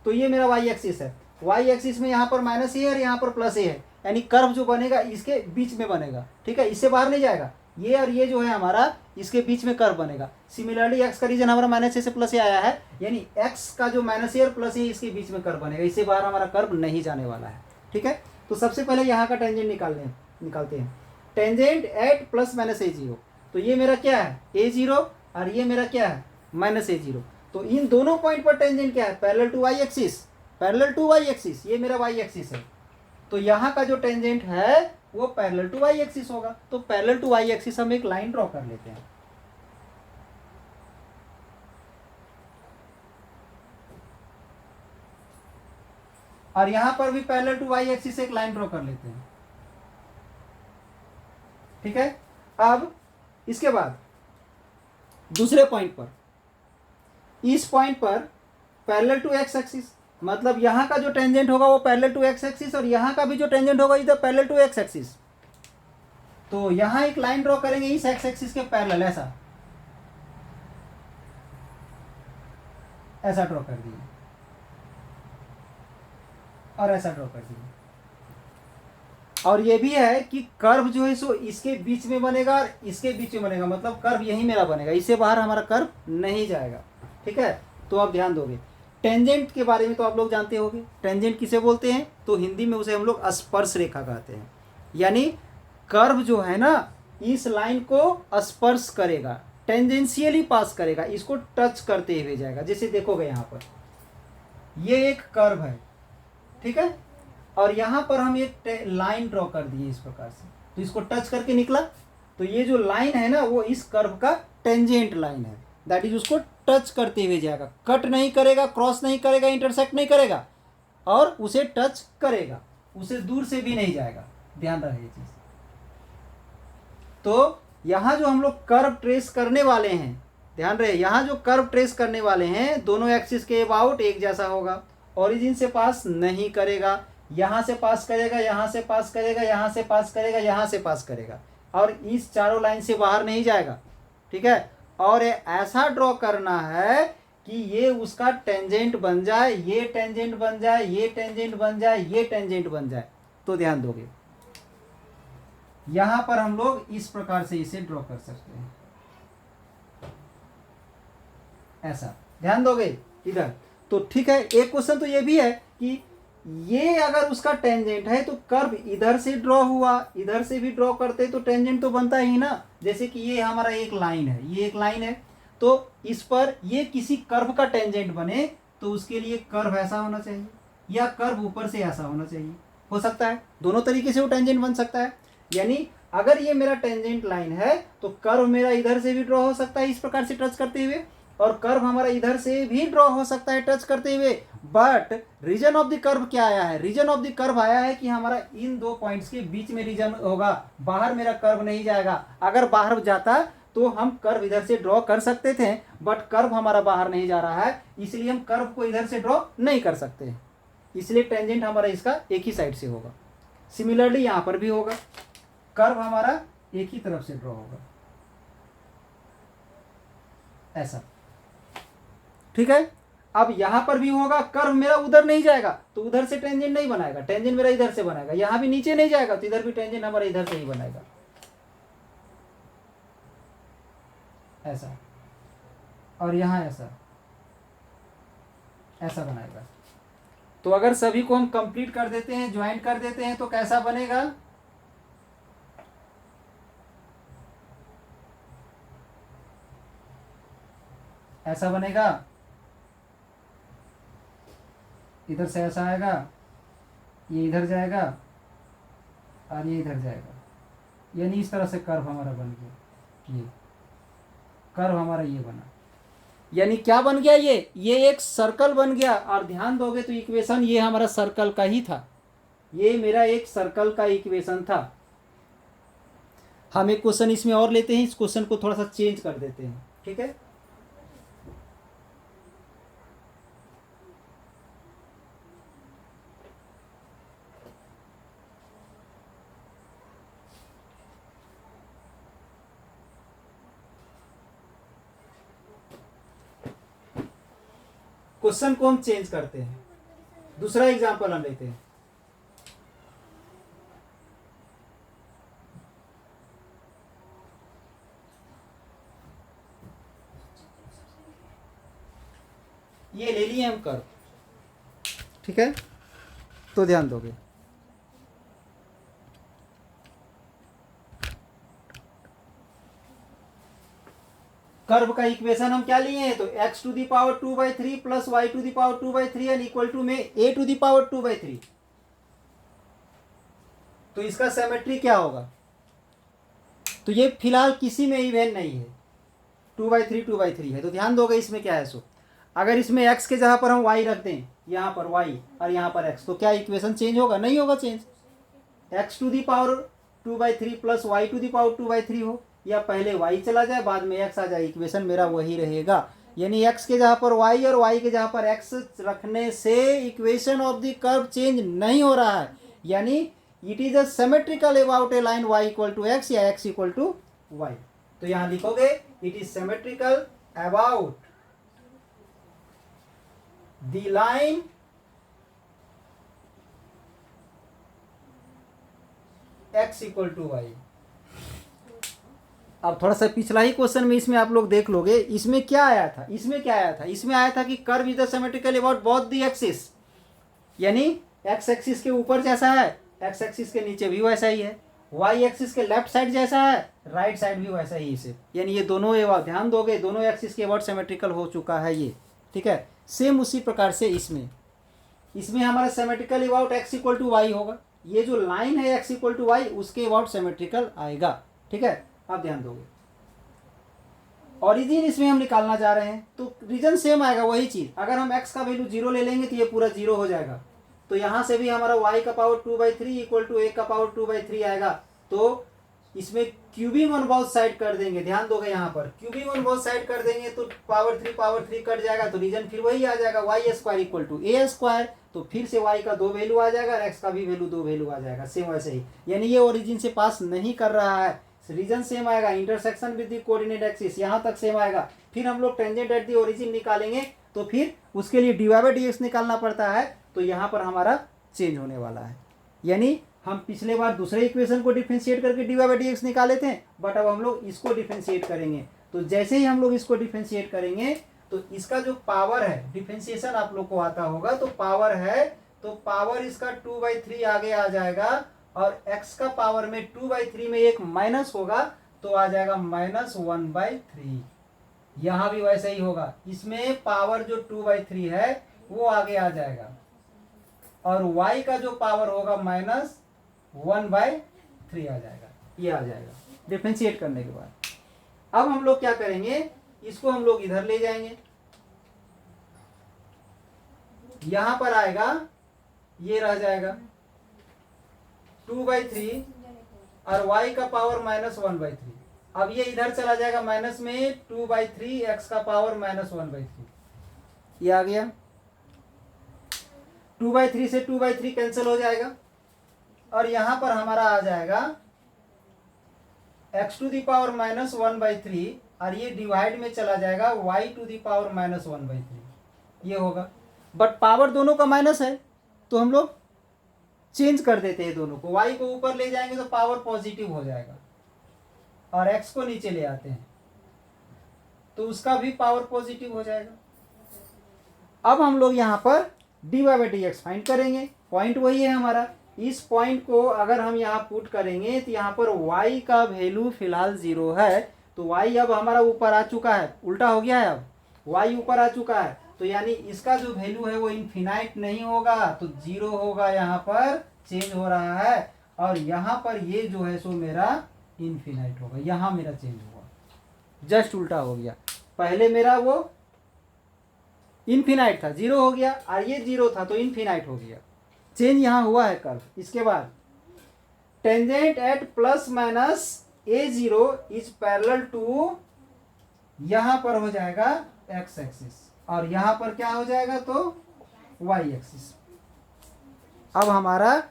तो ये मेरा y एक्सिस है, y एक्सिस में यहाँ पर माइनस a और यहाँ पर प्लस a है, यानी कर्व जो बनेगा इसके बीच में बनेगा। ठीक है, इससे बाहर नहीं जाएगा। ये और ये जो है हमारा इसके बीच में कर्व बनेगा। सिमिलरली x का रीजन हमारा माइनस a से प्लस a आया है, यानी x का जो माइनस a और प्लस a इसके बीच में कर्व बनेगा, इससे बाहर हमारा कर्व नहीं जाने वाला है। ठीक है, तो सबसे पहले यहाँ का टेंजेंट निकालते हैं। Tangent at plus minus a0, तो ये मेरा क्या है a0 और ये मेरा क्या है -a0। तो इन दोनों पॉइंट पर टेंजेंट क्या है, parallel to y axis, parallel to y axis, ये मेरा वाई एक्सिस है। तो यहाँ का जो टेंजेंट है वो पैरेलल टू वाई एक्सिस होगा। तो पैरेलल टू वाई एक्सिस हम एक लाइन ड्रॉ कर लेते हैं। और यहां पर भी पैरेलल टू वाई एक्सिस एक लाइन ड्रॉ कर लेते हैं। ठीक है। अब इसके बाद दूसरे पॉइंट पर, इस पॉइंट पर पैरेलल टू एक्स एक्सिस, मतलब यहां का जो टेंजेंट होगा वो पैरेलल टू एक्स एक्सिस, और यहां का भी जो टेंजेंट होगा इधर पैरेलल टू एक्स एक्सिस। तो यहां एक लाइन ड्रॉ करेंगे इस एक्स एक्सिस के पैरेलल, ऐसा ड्रॉ कर दिए और ऐसा ड्रॉ कर दिए। और ये भी है कि कर्व जो है सो इसके बीच में बनेगा और इसके बीच में बनेगा, मतलब कर्व यही मेरा बनेगा, इससे बाहर हमारा कर्व नहीं जाएगा। ठीक है। तो आप ध्यान दोगे। टेंजेंट के बारे में तो आप लोग जानते होंगे, टेंजेंट किसे बोलते हैं, तो हिंदी में उसे हम लोग स्पर्श रेखा कहते हैं। यानी कर्व जो है ना इस लाइन को स्पर्श करेगा, टेंजेंशियली पास करेगा, इसको टच करते हुए जाएगा। जैसे देखोगे यहाँ पर ये एक कर्व है, ठीक है, और यहाँ पर हम एक लाइन ड्रॉ कर दिए इस प्रकार से, तो इसको टच करके निकला। तो ये जो लाइन है ना वो इस कर्व का टेंजेंट लाइन है, दैट इज उसको टच करते हुए जाएगा, कट नहीं करेगा, क्रॉस नहीं करेगा, इंटरसेक्ट नहीं करेगा, और उसे टच करेगा, उसे दूर से भी नहीं जाएगा। ध्यान रहे ये चीज। तो यहाँ जो हम लोग कर्व ट्रेस करने वाले हैं, ध्यान रहे, यहाँ जो कर्व ट्रेस करने वाले हैं दोनों एक्सिस के अबाउट एक जैसा होगा, ओरिजिन से पास नहीं करेगा, यहाँ से पास करेगा, यहाँ से पास करेगा, यहाँ से पास करेगा, यहाँ से पास करेगा, और इस चारों लाइन से बाहर नहीं जाएगा। ठीक है। और ऐसा ड्रॉ करना है कि ये उसका टेंजेंट बन जाए, ये टेंजेंट बन जाए, ये टेंजेंट बन जाए, ये टेंजेंट बन जाए। तो ध्यान दोगे यहां पर हम लोग इस प्रकार से इसे ड्रॉ कर सकते हैं, ऐसा। ध्यान दोगे इधर। तो ठीक है, एक क्वेश्चन तो ये भी है कि ये अगर उसका टेंजेंट है तो कर्व इधर से ड्रॉ हुआ, इधर से भी ड्रॉ करते तो टेंजेंट तो बनता ही ना। जैसे कि ये हमारा एक लाइन है, ये एक लाइन है, तो इस पर ये किसी कर्व का टेंजेंट बने तो उसके लिए कर्व ऐसा होना चाहिए, या कर्व ऊपर से ऐसा होना चाहिए। हो सकता है दोनों तरीके से वो टेंजेंट बन सकता है। यानी अगर ये मेरा टेंजेंट लाइन है तो कर्व मेरा इधर से भी ड्रॉ हो सकता है इस प्रकार से टच करते हुए, और कर्व हमारा इधर से भी ड्रॉ हो सकता है टच करते हुए। But region of the curve क्या आया है, रीजन ऑफ द कर्व आया है कि हमारा इन दो पॉइंट्स के बीच में रीजन होगा, बाहर मेरा कर्व नहीं जाएगा। अगर बाहर जाता तो हम कर्व इधर से ड्रॉ कर सकते थे, बट कर्व हमारा बाहर नहीं जा रहा है, इसलिए हम कर्व को इधर से ड्रॉ नहीं कर सकते, इसलिए टेंजेंट हमारा इसका एक ही साइड से होगा। सिमिलरली यहाँ पर भी होगा, कर्व हमारा एक ही तरफ से ड्रॉ होगा, ऐसा। ठीक है। अब यहां पर भी होगा, कर्व मेरा उधर नहीं जाएगा तो उधर से टेंजेंट नहीं बनाएगा, टेंजेंट मेरा इधर से बनाएगा। यहां भी नीचे नहीं जाएगा तो इधर भी टेंजेंट हमारा इधर से ही बनाएगा, ऐसा। और यहां ऐसा, ऐसा बनाएगा। तो अगर सभी को हम कंप्लीट कर देते हैं, ज्वाइंट कर देते हैं, तो कैसा बनेगा, ऐसा बनेगा। इधर से ऐसा आएगा, ये इधर जाएगा और ये इधर जाएगा, यानी इस तरह से कर्व हमारा बन गया। ये कर्व हमारा ये बना, यानी क्या बन गया, ये एक सर्कल बन गया। और ध्यान दोगे तो इक्वेशन ये हमारा सर्कल का ही था, ये मेरा एक सर्कल का इक्वेशन था। हम एक क्वेश्चन इसमें और लेते हैं, इस क्वेश्चन को थोड़ा सा चेंज कर देते हैं। ठीक है। क्वेश्चन को हम चेंज करते हैं, दूसरा एग्जांपल हम लेते हैं। ये ले लिए हम कर्व, ठीक है। तो ध्यान दोगे, कर्व का इक्वेशन हम क्या लिए हैं, तो x to the power 2/3 plus y to the power 2/3 and equal to में a टू दी पावर 2/3। तो इसका सिमेट्री क्या होगा, तो ये फिलहाल किसी में इवन नहीं है, 2/3 है। तो ध्यान दोगे इसमें क्या है, सो अगर इसमें x के जगह पर हम y रख दें, यहाँ पर y और यहाँ पर x, तो क्या इक्वेशन चेंज होगा, नहीं होगा change. x to the power 2/3 plus y to the power 2/3 हो, या पहले y चला जाए बाद में x आ जाए, इक्वेशन मेरा वही रहेगा। यानी x के जगह पर y और y के जगह पर x रखने से equation of the curve change नहीं हो रहा है, यानी it is a symmetrical about a line y equal to x या x इक्वल टू y। तो यहां लिखोगे it is symmetrical about the line x equal to y। अब थोड़ा सा पिछला ही क्वेश्चन में इसमें आप लोग देख लोगे, इसमें क्या आया था, इसमें आया था कि curve is the symmetrical about both the axis, यानी x एक्सिस के ऊपर जैसा है x एक्सिस के नीचे भी वैसा ही है, y एक्सिस के लेफ्ट साइड जैसा है राइट साइड भी वैसा ही इसे, यानी ये दोनों ध्यान दोगे दोनों एक्सिस के अबाउट सिमेट्रिकल हो चुका है ये, ठीक है। सेम उसी प्रकार से इसमें हमारा symmetrical about x equal to y होगा, ये जो लाइन है x इक्वल टू वाई उसके अबाउट सिमेट्रिकल आएगा, ठीक है। आप ध्यान दोगे ओरिजिन इसमें हम निकालना चाह रहे हैं, तो रीजन सेम आएगा वही चीज। अगर हम x का वैल्यू 0 ले लेंगे तो ये पूरा 0 हो जाएगा, तो यहां से भी हमारा y का पावर 2/3 इक्वल टू a का पावर 2/3 आएगा। तो इसमें क्यूबिंग ऑन बोथ साइड कर देंगे, ध्यान दोगे यहाँ पर क्यूबिंग ऑन बोथ साइड कर देंगे तो पावर 3 कट जाएगा, तो रीजन फिर वही आ जाएगा y² इक्वल टू a²। तो फिर से y का 2 वैल्यू आ जाएगा और x का भी वैल्यू 2 वैल्यू आ जाएगा, सेम वैसे ही। यानी ये ओरिजिन से पास नहीं कर रहा है, रीजन सेम आएगा, intersection with the coordinate axis यहाँ तक सेम आएगा। फिर हम लोग टेंजेंट एट द ओरिजिन निकालेंगे, तो फिर उसके लिए dy/dx निकालना पड़ता है, तो यहाँ पर हमारा चेंज होने वाला है। यानी हम पिछले बार दूसरे इक्वेशन को डिफरेंशिएट करके dy/dx निकाले थे, बट अब हम लोग इसको डिफरेंशिएट करेंगे। तो जैसे ही हम लोग इसको डिफरेंशिएट करेंगे तो इसका जो पावर है, डिफरेंशिएशन आप लोग को आता होगा, तो पावर है, तो पावर इसका 2/3 आगे आ जाएगा, और x का पावर में 2/3 में एक माइनस होगा तो आ जाएगा -1/3। यहां भी वैसे ही होगा, इसमें पावर जो 2/3 है वो आगे आ जाएगा, और y का जो पावर होगा -1/3 आ जाएगा, ये आ जाएगा डिफरेंशिएट करने के बाद। अब हम लोग क्या करेंगे, इसको हम लोग इधर ले जाएंगे, यहां पर आएगा, ये रह जाएगा 2/3 और y का पावर -1/3। अब ये इधर चला जाएगा माइनस में 2/3 x का पावर -1/3, ये आ गया। 2/3 से 2/3 कैंसिल हो जाएगा, और यहां पर हमारा आ जाएगा x टू दी पावर -1/3, और ये डिवाइड में चला जाएगा y टू दी पावर -1/3, ये होगा। बट पावर दोनों का माइनस है, तो हम लोग चेंज कर देते हैं दोनों को, y को ऊपर ले जाएंगे तो पावर पॉजिटिव हो जाएगा, और x को नीचे ले आते हैं तो उसका भी पावर पॉजिटिव हो जाएगा। अब हम लोग यहाँ पर dy/dx फाइंड करेंगे, पॉइंट वही है हमारा। इस पॉइंट को अगर हम यहाँ पुट करेंगे तो यहाँ पर y का वैल्यू फिलहाल 0 है, तो y अब हमारा ऊपर आ चुका है, उल्टा हो गया है, अब y ऊपर आ चुका है, तो यानी इसका जो वैल्यू है वो इनफिनाइट नहीं होगा, तो 0 होगा, यहाँ पर चेंज हो रहा है, और यहाँ पर ये जो है सो मेरा इनफिनाइट होगा, यहाँ मेरा चेंज हुआ, जस्ट उल्टा हो गया। पहले मेरा वो इनफिनाइट था, 0 हो गया, और ये 0 था तो इनफिनाइट हो गया, चेंज यहाँ हुआ है कर्व। इसके बाद tangent at ±a0 is parallel to, यहाँ पर हो जाएगा x एक्सिस, और यहाँ पर क्या हो जाएगा तो y एक्सिस। अब हमारा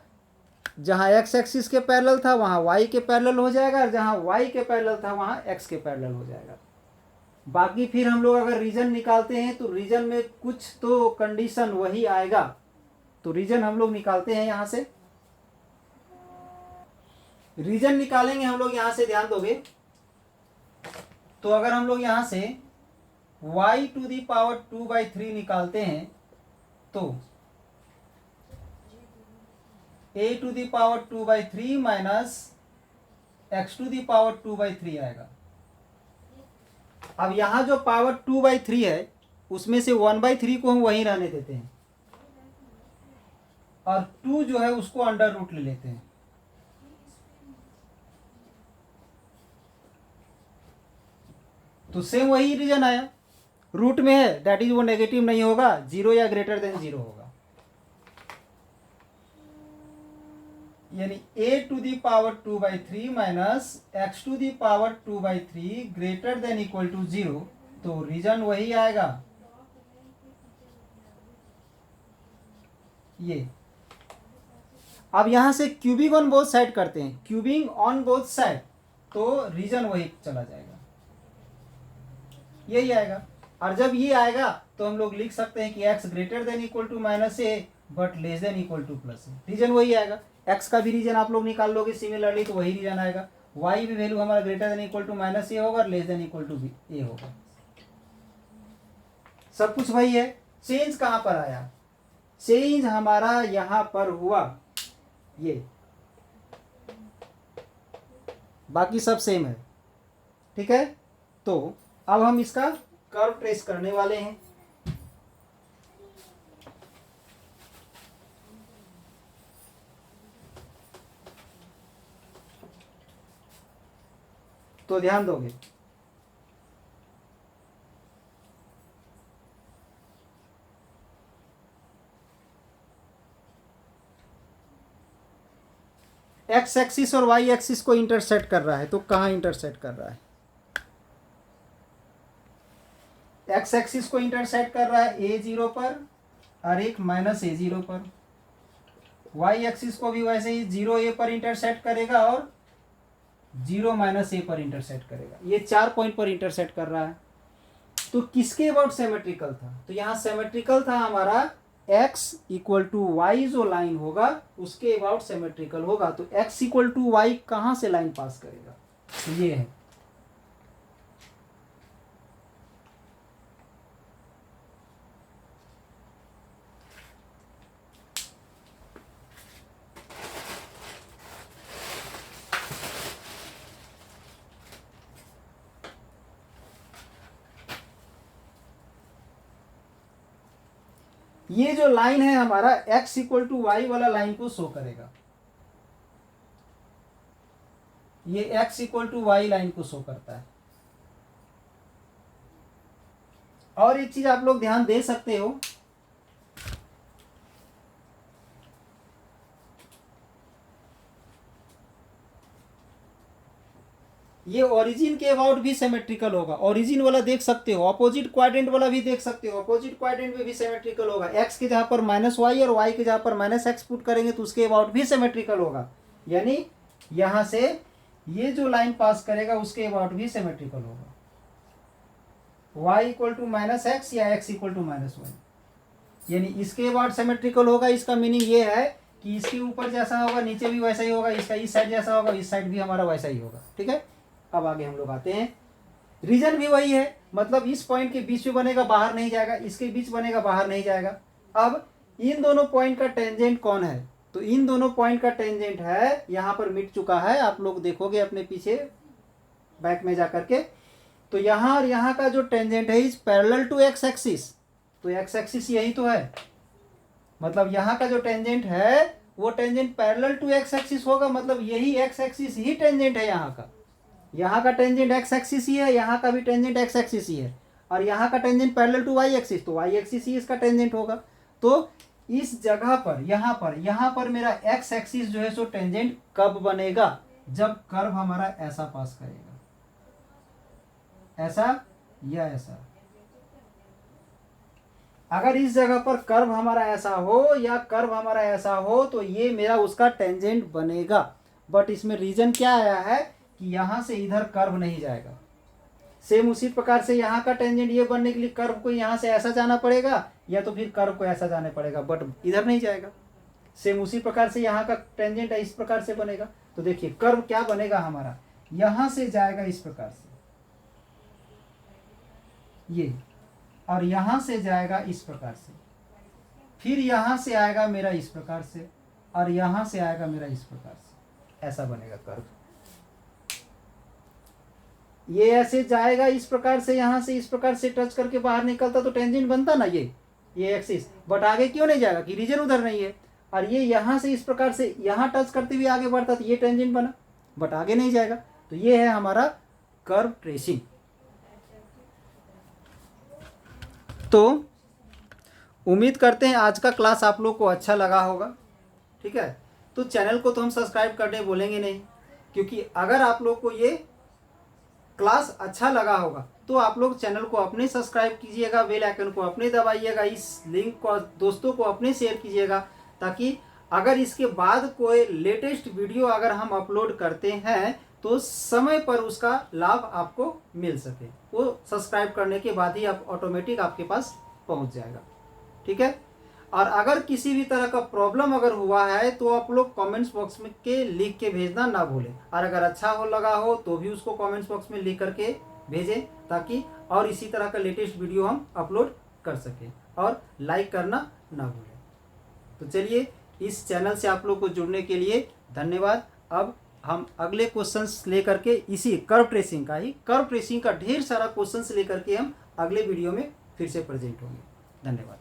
जहाँ x एक्सिस के पैरेलल था वहाँ y के पैरेलल हो जाएगा, और जहाँ y के पैरेलल था वहाँ x के पैरेलल हो जाएगा। बाकी फिर हम लोग अगर रीजन निकालते हैं तो रीजन में कुछ तो कंडीशन वही आएगा, तो रीजन हम लोग निकालते हैं यहाँ से, रीजन निकालेंगे हम लोग यहाँ से, ध्यान दोगे तो अगर हम लोग यहाँ से y टू दी पावर 2/3 निकालते हैं तो a to the power 2/3 minus x to the power 2/3 आएगा। अब यहाँ जो पावर 2/3 है उसमें से 1/3 को हम वहीं रहने देते हैं और 2 जो है उसको अंडर रूट ले लेते हैं। तो सेम वही रीजन आया, रूट में है, दैट इज वो नेगेटिव नहीं होगा, 0 या ग्रेटर देन 0 होगा। यानी a⁴ minus x⁴ greater than equal to 0, तो रीजन वही आएगा ये। अब यहां से क्यूबिंग ऑन बोथ साइड करते हैं, क्यूबिंग ऑन बोथ साइड, तो रीजन वही चला जाएगा, यही आएगा। और जब ये आएगा तो हम लोग लिख सकते हैं कि x greater than equal to -a but less than equal to +a, region वही आएगा। x का भी रीजन आप लोग निकाल लोगे सिमिलरली, तो वही रीजन आएगा। y भी वैल्यू हमारा greater than equal to -a होगा और less than equal to a होगा, सब कुछ वही है। चेंज कहां पर आया? चेंज हमारा यहां पर हुआ ये, बाकी सब सेम है, ठीक है। तो अब हम इसका कर्व ट्रेस करने वाले हैं। तो ध्यान दोगे, एक्स एक्सिस और वाई एक्सिस को इंटरसेक्ट कर रहा है, तो कहाँ इंटरसेक्ट कर रहा है? एक्स एक्सिस को इंटरसेक्ट कर रहा है a0 पर और एक -a0 पर। वाई एक्सिस को भी वैसे ही 0a पर इंटरसेक्ट करेगा और 0 -a पर इंटरसेक्ट करेगा। ये 4 पॉइंट पर इंटरसेक्ट कर रहा है। तो किसके अबाउट सिमेट्रिकल था? तो यहाँ सिमेट्रिकल था हमारा x = y, जो लाइन होगा उसके अबाउट सिमेट्रिकल होगा। तो x = y कहाँ से लाइन पास करेगा? तो ये है, ये जो लाइन है हमारा x = y वाला लाइन को शो करेगा। ये x = y लाइन को शो करता है। और एक चीज आप लोग ध्यान दे सकते हो, ये ओरिजिन के अबाउट भी सिमेट्रिकल होगा। ओरिजिन वाला देख सकते हो, अपोजिट क्वाड्रेंट वाला भी देख सकते हो, अपोजिट क्वाड्रेंट में भी सिमेट्रिकल होगा। x के जहां पर -y और y के जहां पर -x पुट करेंगे तो उसके अबाउट भी सिमेट्रिकल होगा। यानी यहां से ये जो लाइन पास करेगा उसके अबाउट भी सिमेट्रिकल होगा। y = -x या x = -y, यानी इसके अबाउट सिमेट्रिकल होगा। इसका मीनिंग ये है कि इसके ऊपर जैसा होगा नीचे भी वैसा ही होगा, इसका इस साइड जैसा होगा इस साइड भी हमारा वैसा ही होगा, ठीक है। अब आगे हम लोग आते हैं, रीजन भी वही है, मतलब इस पॉइंट के बीच में बनेगा, बाहर नहीं जाएगा, इसके बीच बनेगा, बाहर नहीं जाएगा। अब इन दोनों पॉइंट का टेंजेंट कौन है? तो इन दोनों पॉइंट का टेंजेंट है, यहां पर मिट चुका है, आप लोग देखोगे अपने पीछे बैक में जाकर के। तो यहां और यहां का जो टेंजेंट है is parallel to x axis, तो एक्स एक्सिस यही तो है, मतलब यहां का जो टेंजेंट है वो tangent parallel to x axis होगा, मतलब यही एक्स एक्सिस ही टेंजेंट है यहाँ का। यहाँ का टेंजेंट एक्स एक्सिस ही है, यहाँ का भी टेंजेंट एक्स एक्सिस ही है, और यहाँ का tangent parallel to y axis, तो वाई एक्सिस ही इसका टेंजेंट होगा। तो इस जगह पर यहाँ पर मेरा एक्स एक्सिस जो है सो टेंजेंट कब बनेगा? जब कर्व हमारा ऐसा पास करेगा, ऐसा या ऐसा। अगर इस जगह पर कर्व हमारा ऐसा हो या कर्व हमारा ऐसा हो तो ये मेरा उसका टेंजेंट बनेगा। बट इसमें रीजन क्या आया है कि यहां से इधर कर्व नहीं जाएगा। सेम उसी प्रकार से यहाँ का टेंजेंट ये बनने के लिए कर्व को यहाँ से ऐसा जाना पड़ेगा या तो फिर कर्व को ऐसा जाना पड़ेगा, बट इधर नहीं जाएगा। सेम उसी प्रकार से यहाँ का टेंजेंट इस प्रकार से बनेगा। तो देखिए कर्व क्या बनेगा हमारा, यहां से जाएगा इस प्रकार से ये, और यहां से जाएगा इस प्रकार से, फिर यहां से आएगा मेरा इस प्रकार से, और यहां से आएगा मेरा इस प्रकार से, ऐसा बनेगा कर्व। ये ऐसे जाएगा इस प्रकार से, यहाँ से इस प्रकार से टच करके बाहर निकलता तो टेंजेंट बनता ना ये एक्सिस, बट आगे क्यों नहीं जाएगा कि रीजन उधर नहीं है। और ये यहाँ से इस प्रकार से यहाँ टच करते हुए आगे बढ़ता तो ये टेंजेंट बना, बट आगे नहीं जाएगा। तो ये है हमारा कर्व ट्रेसिंग। तो उम्मीद करते हैं आज का क्लास आप लोग को अच्छा लगा होगा, ठीक है। तो चैनल को तो हम सब्सक्राइब करने बोलेंगे नहीं, क्योंकि अगर आप लोग को ये क्लास अच्छा लगा होगा तो आप लोग चैनल को अपने सब्सक्राइब कीजिएगा, बेल आइकन को अपने दबाइएगा, इस लिंक को दोस्तों को अपने शेयर कीजिएगा, ताकि अगर इसके बाद कोई लेटेस्ट वीडियो अगर हम अपलोड करते हैं तो समय पर उसका लाभ आपको मिल सके। वो सब्सक्राइब करने के बाद ही आप ऑटोमेटिक आपके पास पहुंच जाएगा, ठीक है। और अगर किसी भी तरह का प्रॉब्लम अगर हुआ है तो आप लोग कमेंट्स बॉक्स में के लिख के भेजना ना भूलें। और अगर अच्छा हो लगा हो तो भी उसको कमेंट्स बॉक्स में लिख करके भेजें, ताकि और इसी तरह का लेटेस्ट वीडियो हम अपलोड कर सकें। और लाइक करना ना भूलें। तो चलिए, इस चैनल से आप लोग को जुड़ने के लिए धन्यवाद। अब हम अगले क्वेश्चंस लेकर के इसी कर्व ट्रेसिंग का ढेर सारा क्वेश्चंस लेकर के हम अगले वीडियो में फिर से प्रेजेंट होंगे। धन्यवाद।